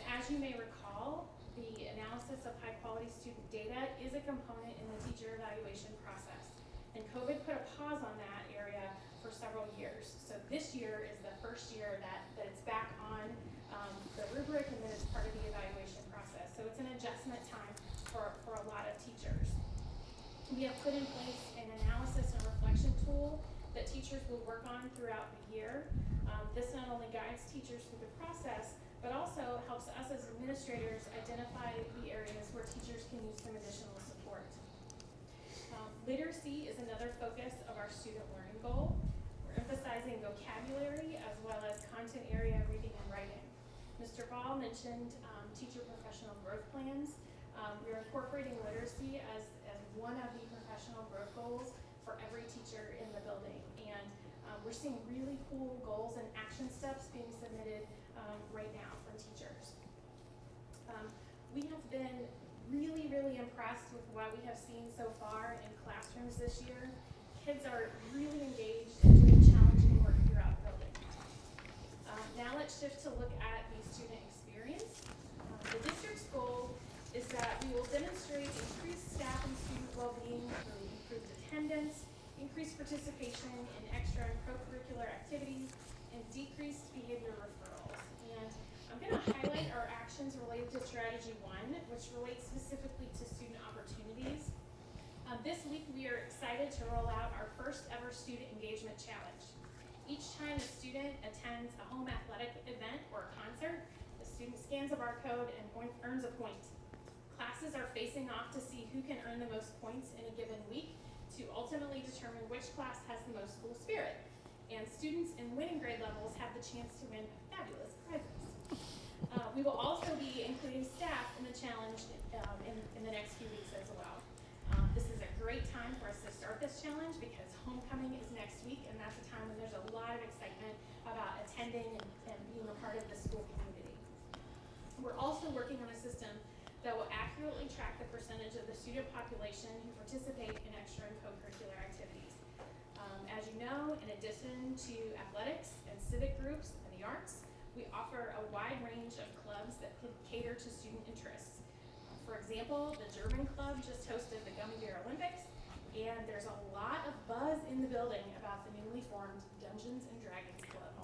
As you may recall, the analysis of high-quality student data is a component in the teacher evaluation process, and COVID put a pause on that area for several years. So this year is the first year that it's back on the rubric, and then it's part of the evaluation process. So it's an adjustment time for a lot of teachers. We have put in place an analysis and reflection tool that teachers will work on throughout the year. This not only guides teachers through the process, but also helps us as administrators identify the areas where teachers can use some additional support. Literacy is another focus of our student learning goal. We're emphasizing vocabulary as well as content area reading and writing. Mr. Ball mentioned teacher professional growth plans. We're incorporating literacy as one of the professional growth goals for every teacher in the building. And we're seeing really cool goals and action steps being submitted right now from teachers. We have been really, really impressed with what we have seen so far in classrooms this year. Kids are really engaged and doing challenging work throughout the building. Now let's shift to look at the student experience. The district's goal is that we will demonstrate increased staff and student well-being through improved attendance, increased participation in extra and co-curricular activities, and decreased behavior referrals. And I'm going to highlight our actions related to Strategy 1, which relates specifically to student opportunities. This week, we are excited to roll out our first ever student engagement challenge. Each time a student attends a home athletic event or a concert, the student scans a barcode and earns a point. Classes are facing off to see who can earn the most points in a given week to ultimately determine which class has the most school spirit. And students in winning grade levels have the chance to win fabulous prizes. We will also be including staff in the challenge in the next few weeks as well. This is a great time for us to start this challenge because homecoming is next week, and that's a time when there's a lot of excitement about attending and being a part of the school community. We're also working on a system that will accurately track the percentage of the student population who participate in extra and co-curricular activities. As you know, in addition to athletics and civic groups and the arts, we offer a wide range of clubs that could cater to student interests. For example, the German Club just hosted the Gummy Bear Olympics, and there's a lot of buzz in the building about the newly formed Dungeons and Dragons Club.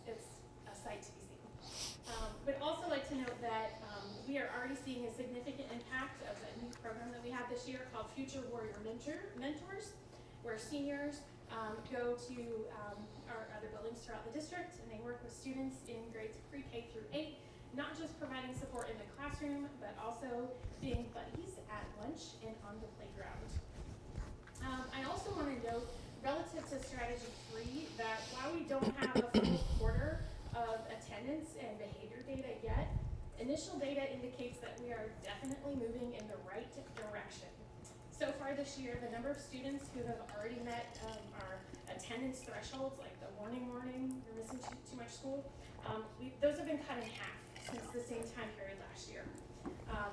It's a sight to be seen. But also like to note that we are already seeing a significant impact of a new program that we have this year called Future Warrior Mentors, where seniors go to our other buildings throughout the district, and they work with students in grades pre-K through 8 not just providing support in the classroom, but also being buddies at lunch and on the playground. I also want to note, relative to strategy 3, that while we don't have a full quarter of attendance and behavior data yet, initial data indicates that we are definitely moving in the right direction. So far this year, the number of students who have already met our attendance thresholds, like the warning, you're missing too much school, those have been cut in half since the same time period last year.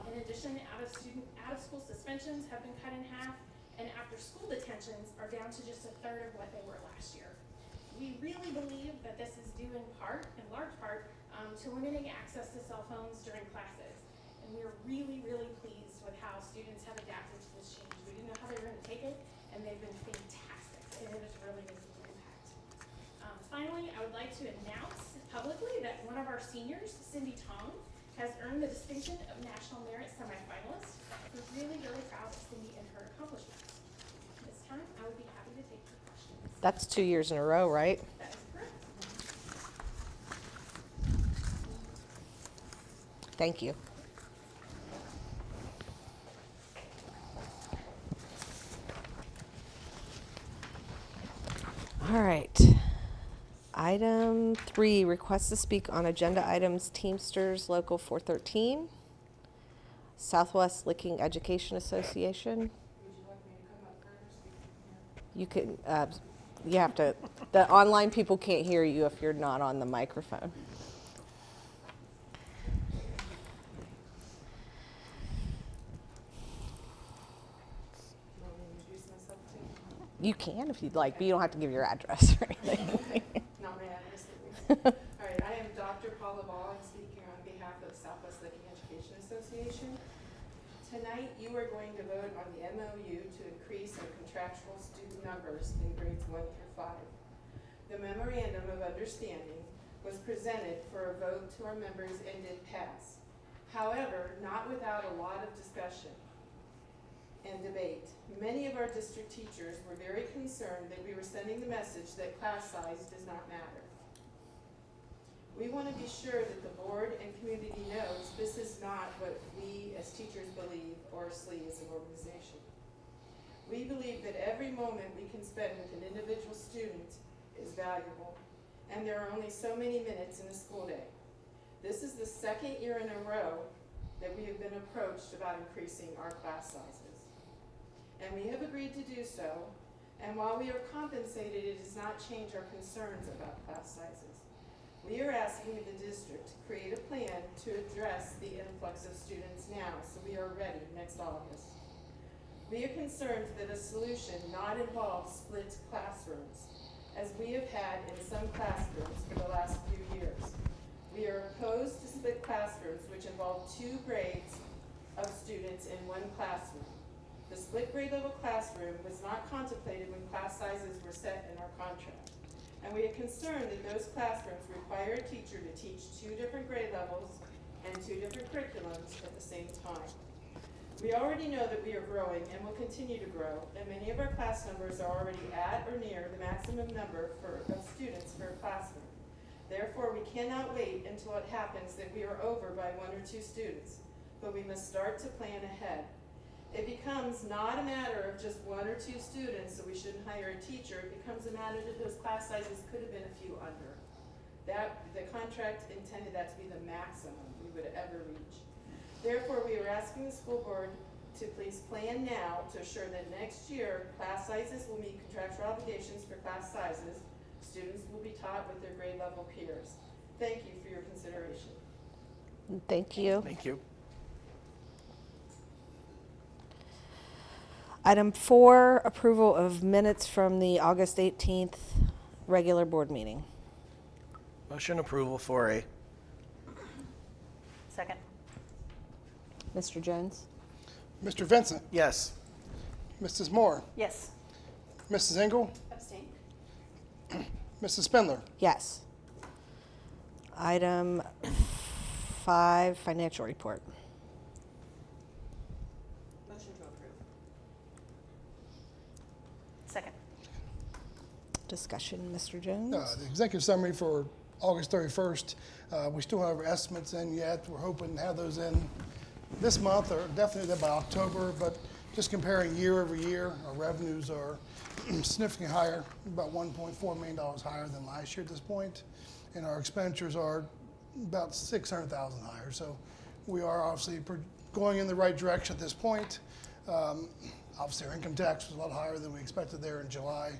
In addition, out-of-school suspensions have been cut in half, and after-school detentions are down to just a third of what they were last year. We really believe that this is due in large part, to limiting access to cell phones during classes. And we're really, really pleased with how students have adapted to this change. We didn't know how they were going to take it, and they've been fantastic, and it is really making an impact. Finally, I would like to announce publicly that one of our seniors, Cindy Tong, has earned the distinction of National Merit Semifinalist. We're really, really proud of Cindy and her accomplishments. This time, I would be happy to take your questions. That's 2 years in a row, right? That is correct. Thank you. All right. Item 3, request to speak on agenda items Teamsters Local 413, Southwest Licking Education Association. Would you like me to come up further? You can, you have to, the online people can't hear you if you're not on the microphone. You can if you'd like, but you don't have to give your address or anything. Not my address. All right, I am Dr. Paula Ball. I'm speaking on behalf of Southwest Licking Education Association. Tonight, you are going to vote on the MOU to increase our contractual student numbers in grades 1 through 5. The memorandum of understanding was presented for a vote to our members and did pass. However, not without a lot of discussion and debate. Many of our district teachers were very concerned that we were sending the message that class size does not matter. We want to be sure that the board and community knows this is not what we as teachers believe or SLE as an organization. We believe that every moment we can spend with an individual student is valuable, and there are only so many minutes in a school day. This is the second year in a row that we have been approached about increasing our class sizes. And we have agreed to do so, and while we are compensated, it does not change our concerns about class sizes. We are asking the district to create a plan to address the influx of students now, so we are ready next August. We are concerned that a solution not involve split classrooms, as we have had in some classrooms for the last few years. We are opposed to split classrooms which involve 2 grades of students in one classroom. The split grade level classroom was not contemplated when class sizes were set in our contract. And we are concerned that those classrooms require a teacher to teach 2 different grade levels and 2 different curriculums at the same time. We already know that we are growing and will continue to grow, and many of our class numbers are already at or near the maximum number of students for a classroom. Therefore, we cannot wait until it happens that we are over by 1 or 2 students, but we must start to plan ahead. It becomes not a matter of just 1 or 2 students, so we shouldn't hire a teacher. It becomes a matter that those class sizes could have been a few under. The contract intended that to be the maximum we would ever reach. Therefore, we are asking the school board to please plan now to assure that next year, class sizes will meet contractual obligations for class sizes. Students will be taught with their grade level peers. Thank you for your consideration. Thank you. Thank you. Item 4, approval of minutes from the August 18th regular board meeting. Motion approval 4A. Second. Mr. Jones? Mr. Vincent, Yes. Mrs. Moore, Yes. Mrs. Engel, Abstain. Mrs. Spindler. Yes. Item 5, financial report. Motion to approve. Second. Discussion, Mr. Jones? The executive summary for August 31st. We still have our estimates in yet. We're hoping to have those in this month or definitely by October, but just comparing year over year, our revenues are significantly higher, about $1.4 million higher than last year at this point, and our expenditures are about $600,000 higher. So we are obviously going in the right direction at this point. Obviously, our income tax was a lot higher than we expected there in July,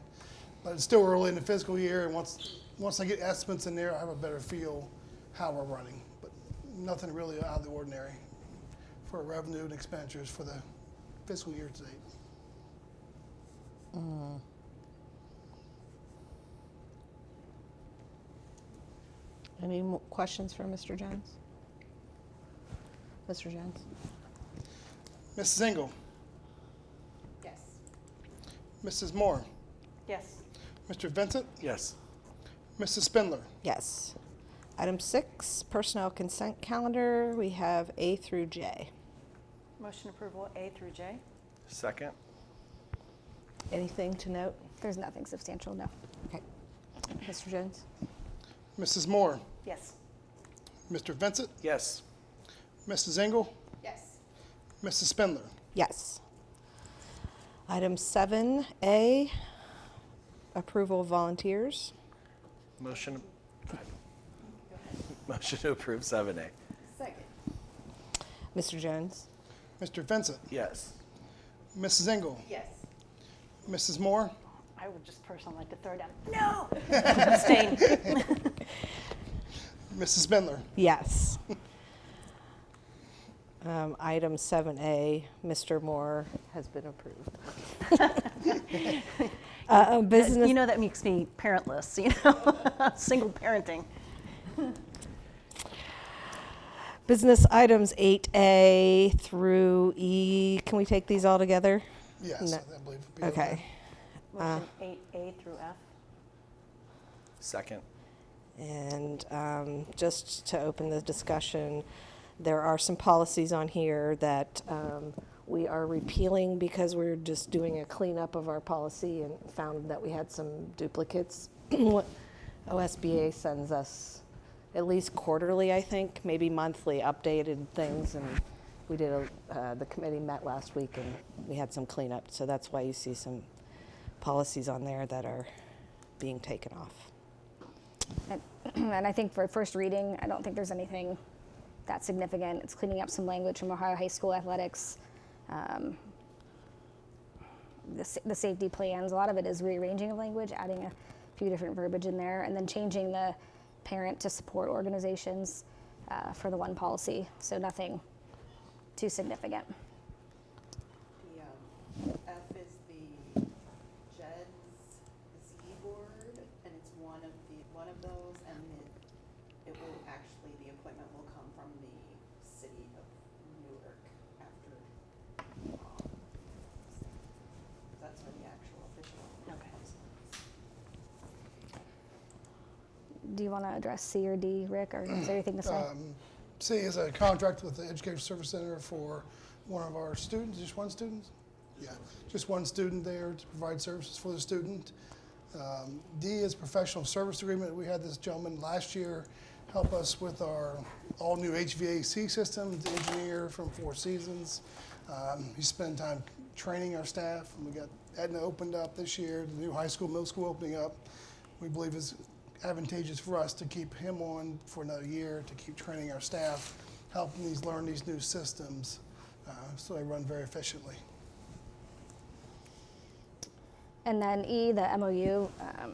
but it's still early in the fiscal year, and once I get estimates in there, I have a better feel how we're running, but nothing really out of the ordinary for revenue and expenditures for the fiscal year to date. Any more questions for Mr. Jones? Mr. Jones? Mrs. Engel, Yes. Mrs. Moore, Yes. Mr. Vincent, Yes. Mrs. Spindler. Yes. Item 6, personnel consent calendar. We have A through J. Motion approval A through J? Second? Anything to note? There's nothing substantial, no. Okay. Mr. Jones? Mrs. Moore, Yes. Mr. Vincent, Yes. Mrs. Engel, Yes. Mrs. Spindler. Yes. Item 7A, approval of volunteers. Motion. Motion to approve 7A. Second. Mr. Jones? Mr. Vincent, Yes. Mrs. Engel, Yes. Mrs. Moore, I would just personally like to throw down, no! Abstain. Mrs. Spindler. Yes. Item 7A, Mr. Moore has been approved. Business. You know, that makes me parentless, you know, single parenting. Business items 8A through E. Can we take these all together? Yes, No. I believe. it'd be Okay. Motion 8A through F? Second? And just to open the discussion, there are some policies on here that we are repealing because we're just doing a cleanup of our policy and found that we had some duplicates. OSBA sends us at least quarterly, I think, maybe monthly updated things, and we did the committee met last week and we had some cleanup, so that's why you see some policies on there that are being taken off. And I think for first reading, I don't think there's anything that significant. It's cleaning up some language from Ohio High School athletics, the safety plans. A lot of it is rearranging of language, adding a few different verbiage in there, and then changing the parent to support organizations for the one policy. So nothing too significant. The F is the JEDS Z board, and it's one of those, and it will actually, the appointment will come from the city of Newark after. That's where the actual official. Okay. Do you want to address C or D, Rick, or is there anything to say? C is a contract with the Education Service Center for one of our students, just one student? Yeah, just one student there to provide services for the student. D is professional service agreement. We had this gentleman last year help us with our all-new HVAC system, the engineer from Four Seasons. He spent time training our staff, and we got Edna opened up this year, the new high school, middle school opening up. We believe it's advantageous for us to keep him on for another year, to keep training our staff, helping these learn these new systems so they run very efficiently. And then E, the MOU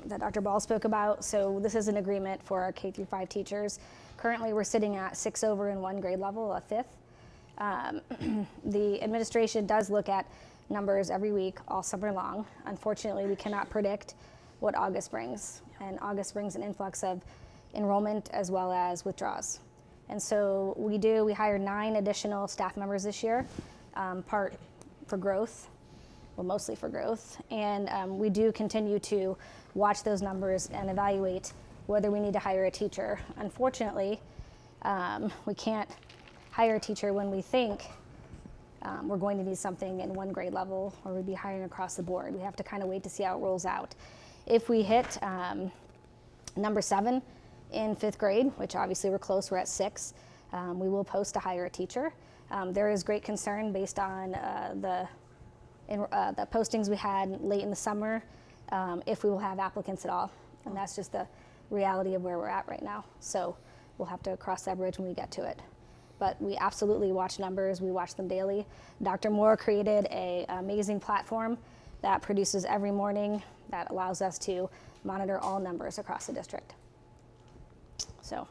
that Dr. Ball spoke about. So this is an agreement for our K through 5 teachers. Currently, we're sitting at 6 over in one grade level, a fifth. The administration does look at numbers every week, all summer long. Unfortunately, we cannot predict what August brings. And August brings an influx of enrollment as well as withdrawals. And so we hired 9 additional staff members this year, part for growth, well, mostly for growth. And we do continue to watch those numbers and evaluate whether we need to hire a teacher. Unfortunately, we can't hire a teacher when we think we're going to need something in one grade level, or we'd be hiring across the board. We have to kind of wait to see how it rolls out. If we hit number 7 in 5th grade, which obviously we're close, we're at 6, we will post to hire a teacher. There is great concern based on the postings we had late in the summer, if we will have applicants at all. And that's just the reality of where we're at right now. So we'll have to cross that bridge when we get to it. But we absolutely watch numbers, we watch them daily. Dr. Moore created an amazing platform that produces every morning that allows us to monitor all numbers across the district. So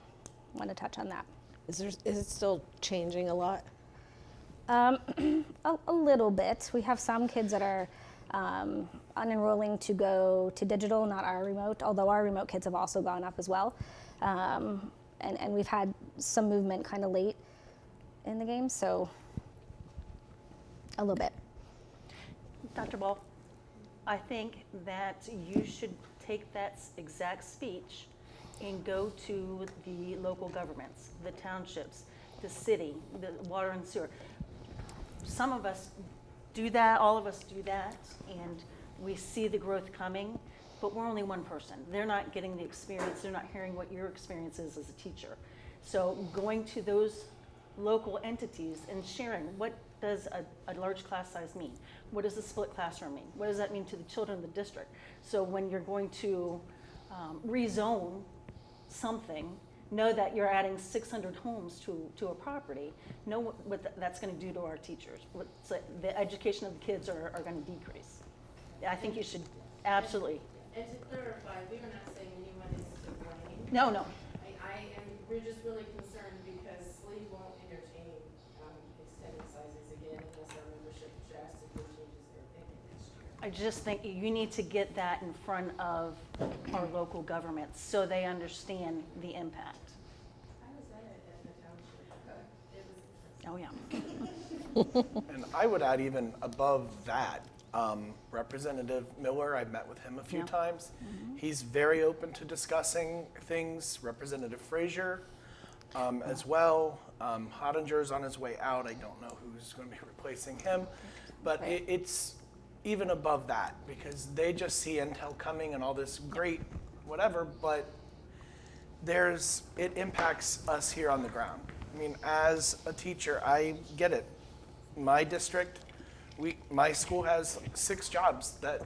I want to touch on that. Is it still changing a lot? A little bit. We have some kids that are unenrolling to go to digital, not our remote, although our remote kids have also gone up as well. And we've had some movement kind of late in the game, so a little bit. Dr. Ball, I think that you should take that exact speech and go to the local governments, the townships, the city, the water and sewer. Some of us do that, all of us do that, and we see the growth coming, but we're only one person. They're not getting the experience, they're not hearing what your experience is as a teacher. So going to those local entities and sharing, what does a large class size mean? What does a split classroom mean? What does that mean to the children of the district? So when you're going to rezone something, know that you're adding 600 homes to a property, know what that's going to do to our teachers. The education of the kids are going to decrease. I think you should absolutely. And to clarify, we are not saying anyone is to blame. No. We're just really concerned because SLEEV won't entertain extended sizes again unless our membership drastically changes their opinion next year. I just think you need to get that in front of our local governments so they understand the impact. I was at it at the township. Oh, yeah. And I would add even above that, Representative Miller, I've met with him a few times. He's very open to discussing things. Representative Frazier as well. Hottinger's on his way out. I don't know who's going to be replacing him. But it's even above that because they just see Intel coming and all this great whatever, but it impacts us here on the ground. I mean, as a teacher, I get it. My district, my school has 6 jobs that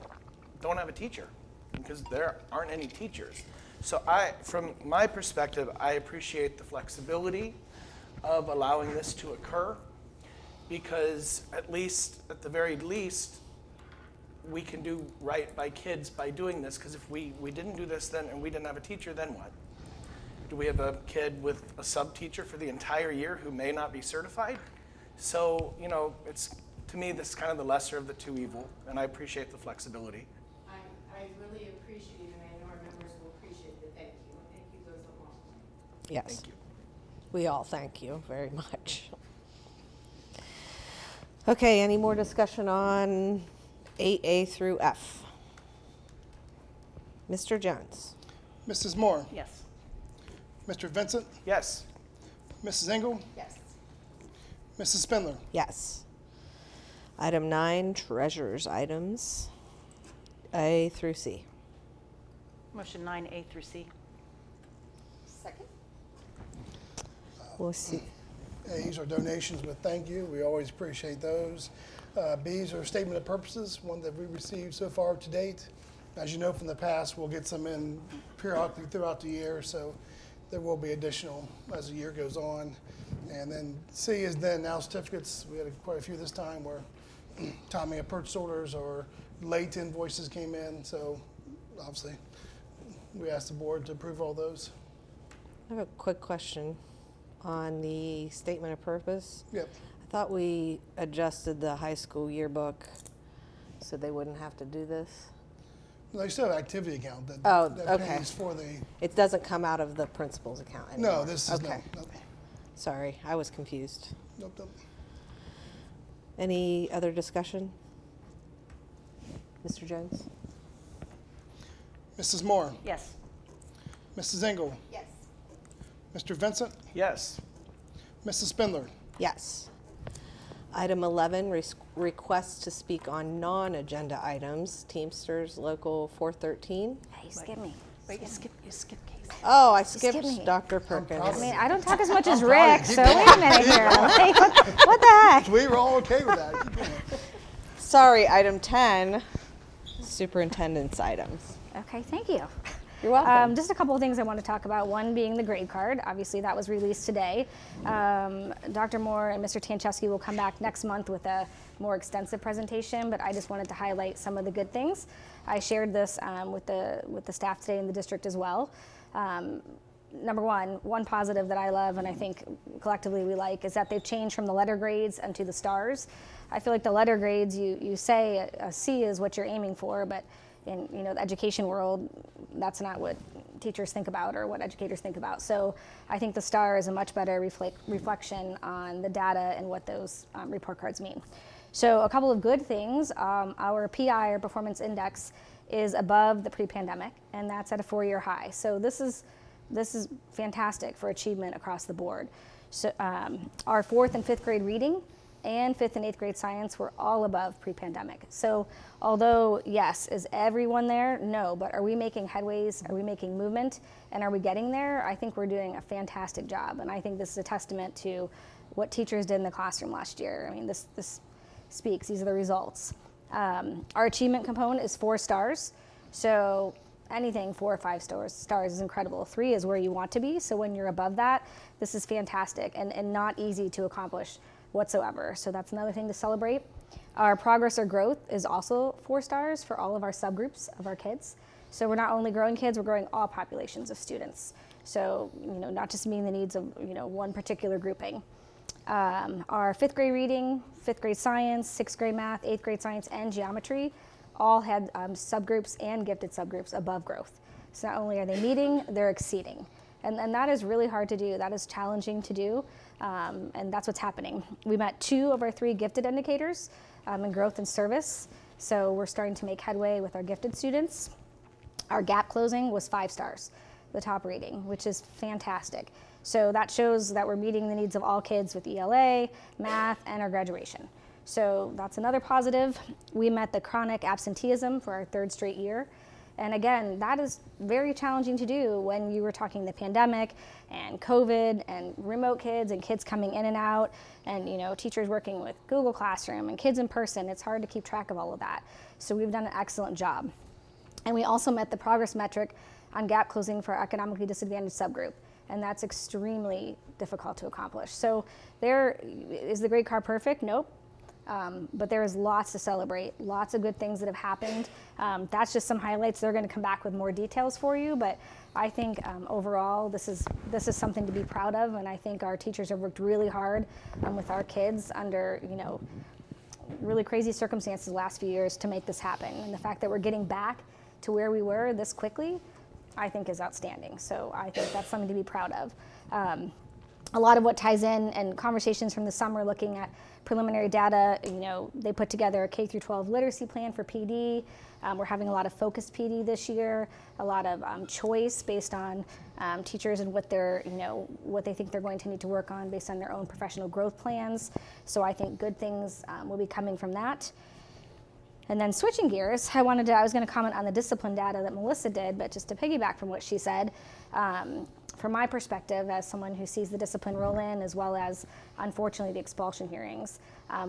don't have a teacher because there aren't any teachers. So from my perspective, I appreciate the flexibility of allowing this to occur because at the very least, we can do right by kids by doing this because if we didn't do this then and we didn't have a teacher, then what? Do we have a kid with a sub-teacher for the entire year who may not be certified? So, it's to me, this is kind of the lesser of the two evil, and I appreciate the flexibility. I really appreciate it, and I know our members will appreciate it. Thank you. Thank you goes a long way. Yes. Thank you. We all thank you very much. Okay, any more discussion on 8A through F? Mr. Jones? Mrs. Moore? Yes. Mr. Vincent? Yes. Mrs. Engel? Yes. Mrs. Spindler? Yes. Item 9, treasurer's items, A through C. Motion 9A through C. Second? We'll see. A's are donations with thank you. We always appreciate those. B's are statement of purposes, one that we received so far to date. As you know from the past, we'll get some in periodically throughout the year, so there will be additional as the year goes on. And then C is then now certificates. We had quite a few this time where timing of purchase orders or late invoices came in, so obviously we asked the board to approve all those. I have a quick question on the statement of purpose. Yep. I thought we adjusted the high school yearbook so they wouldn't have to do this. They still have an activity account that, that okay. pays for the. It doesn't come out of the principal's account anymore. No, this is okay. no. Sorry, I was confused. Nope. Any other discussion? Mr. Jones? Mrs. Moore? Yes. Mrs. Engel? Yes. Mr. Vincent? Yes. Mrs. Spindler? Yes. Item 11, request to speak on non-agenda items. Teamsters Local 413. Hey, skip me. Wait, you skipped Casey. Oh, I skipped skipped me. Dr. Perkins. I mean, I don't talk as much as I'm proud of Rick, you. so Keep wait a minute here. Like, what the heck? We were all okay with that. Keep going. Sorry, item 10, superintendent's items. Okay, thank you. You're welcome. Just a couple of things I want to talk about. One being the grade card. Obviously, that was released today. Dr. Moore and Mr. Tanchevsky will come back next month with a more extensive presentation, but I just wanted to highlight some of the good things. I shared this with the staff today in the district as well. Number one positive that I love and I think collectively we like is that they've changed from the letter grades and to the stars. I feel like the letter grades, you say a C is what you're aiming for, but in the education world, that's not what teachers think about or what educators think about. So I think the star is a much better reflection on the data and what those report cards mean. So a couple of good things, our PI, or performance index, is above the pre-pandemic, and that's at a 4-year high. So this is fantastic for achievement across the board. So our 4th and 5th grade reading and 5th and 8th grade science were all above pre-pandemic. So although, yes, is everyone there? No, but are we making headways? Are we making movement? And are we getting there? I think we're doing a fantastic job. And I think this is a testament to what teachers did in the classroom last year. I mean, this speaks, these are the results. Our achievement component is 4 stars. So anything 4 or 5 stars is incredible. 3 is where you want to be. So when you're above that, this is fantastic and not easy to accomplish whatsoever. So that's another thing to celebrate. Our progress or growth is also 4 stars for all of our subgroups of our kids. So we're not only growing kids, we're growing all populations of students. So, not just meeting the needs of, one particular grouping. Our 5th grade reading, 5th grade science, 6th grade math, 8th grade science, and geometry all had subgroups and gifted subgroups above growth. So not only are they meeting, they're exceeding. And that is really hard to do. That is challenging to do. And that's what's happening. We met 2 of our 3 gifted indicators in growth and service. So we're starting to make headway with our gifted students. Our gap closing was 5 stars, the top rating, which is fantastic. So that shows that we're meeting the needs of all kids with ELA, math, and our graduation. So that's another positive. We met the chronic absenteeism for our 3rd straight year. And again, that is very challenging to do when you were talking the pandemic and COVID and remote kids and kids coming in and out and teachers working with Google Classroom and kids in person. It's hard to keep track of all of that. So we've done an excellent job. And we also met the progress metric on gap closing for our economically disadvantaged subgroup. And that's extremely difficult to accomplish. So is the grade card perfect? Nope. But there is lots to celebrate, lots of good things that have happened. That's just some highlights. They're going to come back with more details for you, but I think overall this is something to be proud of, and I think our teachers have worked really hard with our kids under really crazy circumstances the last few years to make this happen. And the fact that we're getting back to where we were this quickly, I think is outstanding. So I think that's something to be proud of. A lot of what ties in and conversations from the summer looking at preliminary data, they put together a K through 12 literacy plan for PD. We're having a lot of focused PD this year, a lot of choice based on teachers and what what they think they're going to need to work on based on their own professional growth plans. So I think good things will be coming from that. And then switching gears, I was going to comment on the discipline data that Melissa did, but just to piggyback from what she said, from my perspective as someone who sees the discipline roll in as well as, unfortunately, the expulsion hearings,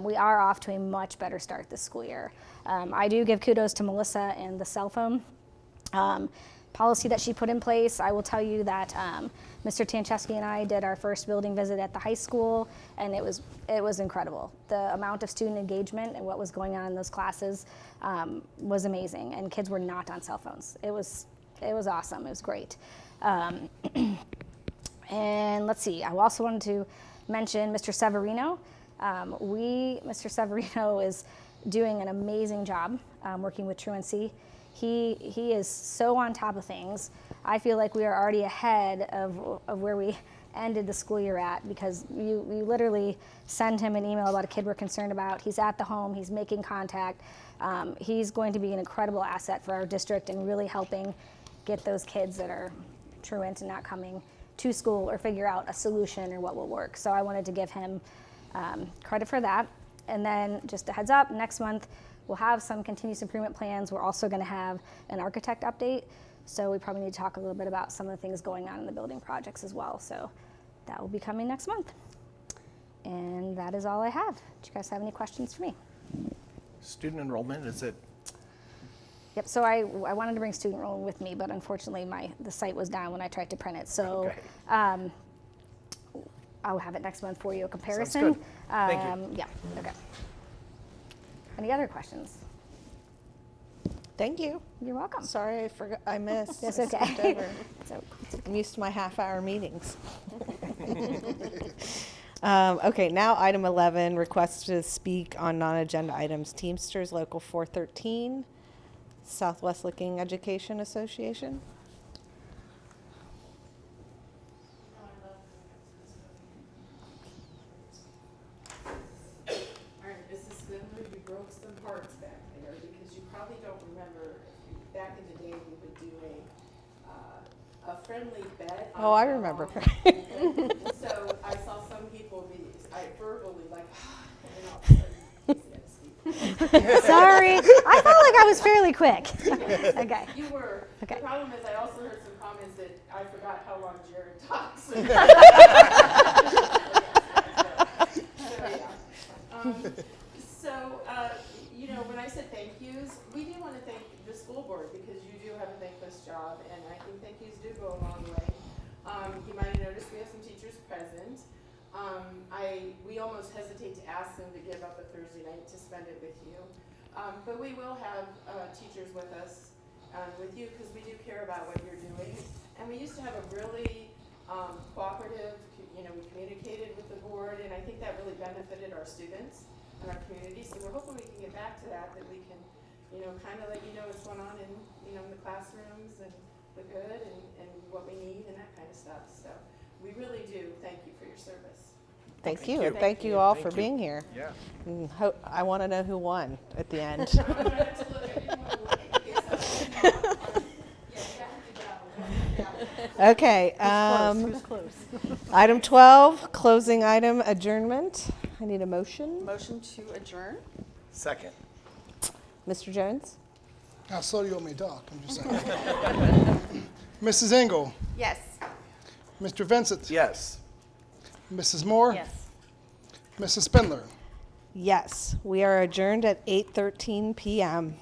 we are off to a much better start this school year. I do give kudos to Melissa and the cell phone policy that she put in place. I will tell you that Mr. Tanchevsky and I did our first building visit at the high school, and it was incredible. The amount of student engagement and what was going on in those classes was amazing, and kids were not on cell phones. It was awesome. It was great. And let's see, I also wanted to mention Mr. Severino. Mr. Severino is doing an amazing job working with Truancy. He is so on top of things. I feel like we are already ahead of where we ended the school year at, because you literally send him an email about a kid we're concerned about. He's at the home, he's making contact. He's going to be an incredible asset for our district and really helping get those kids that are truant and not coming to school or figure out a solution or what will work. So I wanted to give him credit for that. And then just a heads up, next month we'll have some continuous improvement plans. We're also going to have an architect update. So we probably need to talk a little bit about some of the things going on in the building projects as well. So that will be coming next month. And that is all I have. Do you guys have any questions for me? Student enrollment, is it? Yep, so I wanted to bring student enrollment with me, but unfortunately the site was down when I tried to print it. So Okay. I'll have it next month for you, a comparison. Sounds good. Thank you. Yeah, okay. Any other questions? Thank you. You're welcome. Sorry, I forgot. I missed. That's I skipped okay. over. I'm used to my half-hour meetings. Okay, now item 11, request to speak on non-agenda items. Teamsters Local 413, Southwest Licking Education Association. All right, Mrs. Spindler, you broke some parts back there because you probably don't remember, back in the day, we would do a friendly bet. Oh, I remember. So I saw some people verbally like, and all of a sudden, Casey had to speak. Sorry, I felt like I was fairly quick. Okay. You were. Okay. The problem is I also heard some comments that I forgot how long Jared talks. When I said thank yous, we do want to thank the school board because you do have a thankless job, and I think thank yous do go a long way. You might have noticed we have some teachers present. We almost hesitate to ask them to give up a Thursday night to spend it with you. But we will have teachers with us, with you, because we do care about what you're doing. And we used to have a really cooperative, we communicated with the board, and I think that really benefited our students and our community. So we're hoping we can get back to that we can, kind of let you know what's going on in, in the classrooms and the good and what we need and that kind of stuff. So we really do thank you for your service. Thank you. And thank you all for being here. Yeah. And I want to know who won at the end. Okay. Who's close? Item 12, closing item, adjournment. I need a motion. Motion to adjourn? Second. Mr. Jones? How slow do you want me to talk? I'm just saying. Mrs. Engel, Yes. Mr. Vincent, Yes. Mrs. Moore, Yes. Mrs. Spindler. Yes. We are adjourned at 8:13 p.m.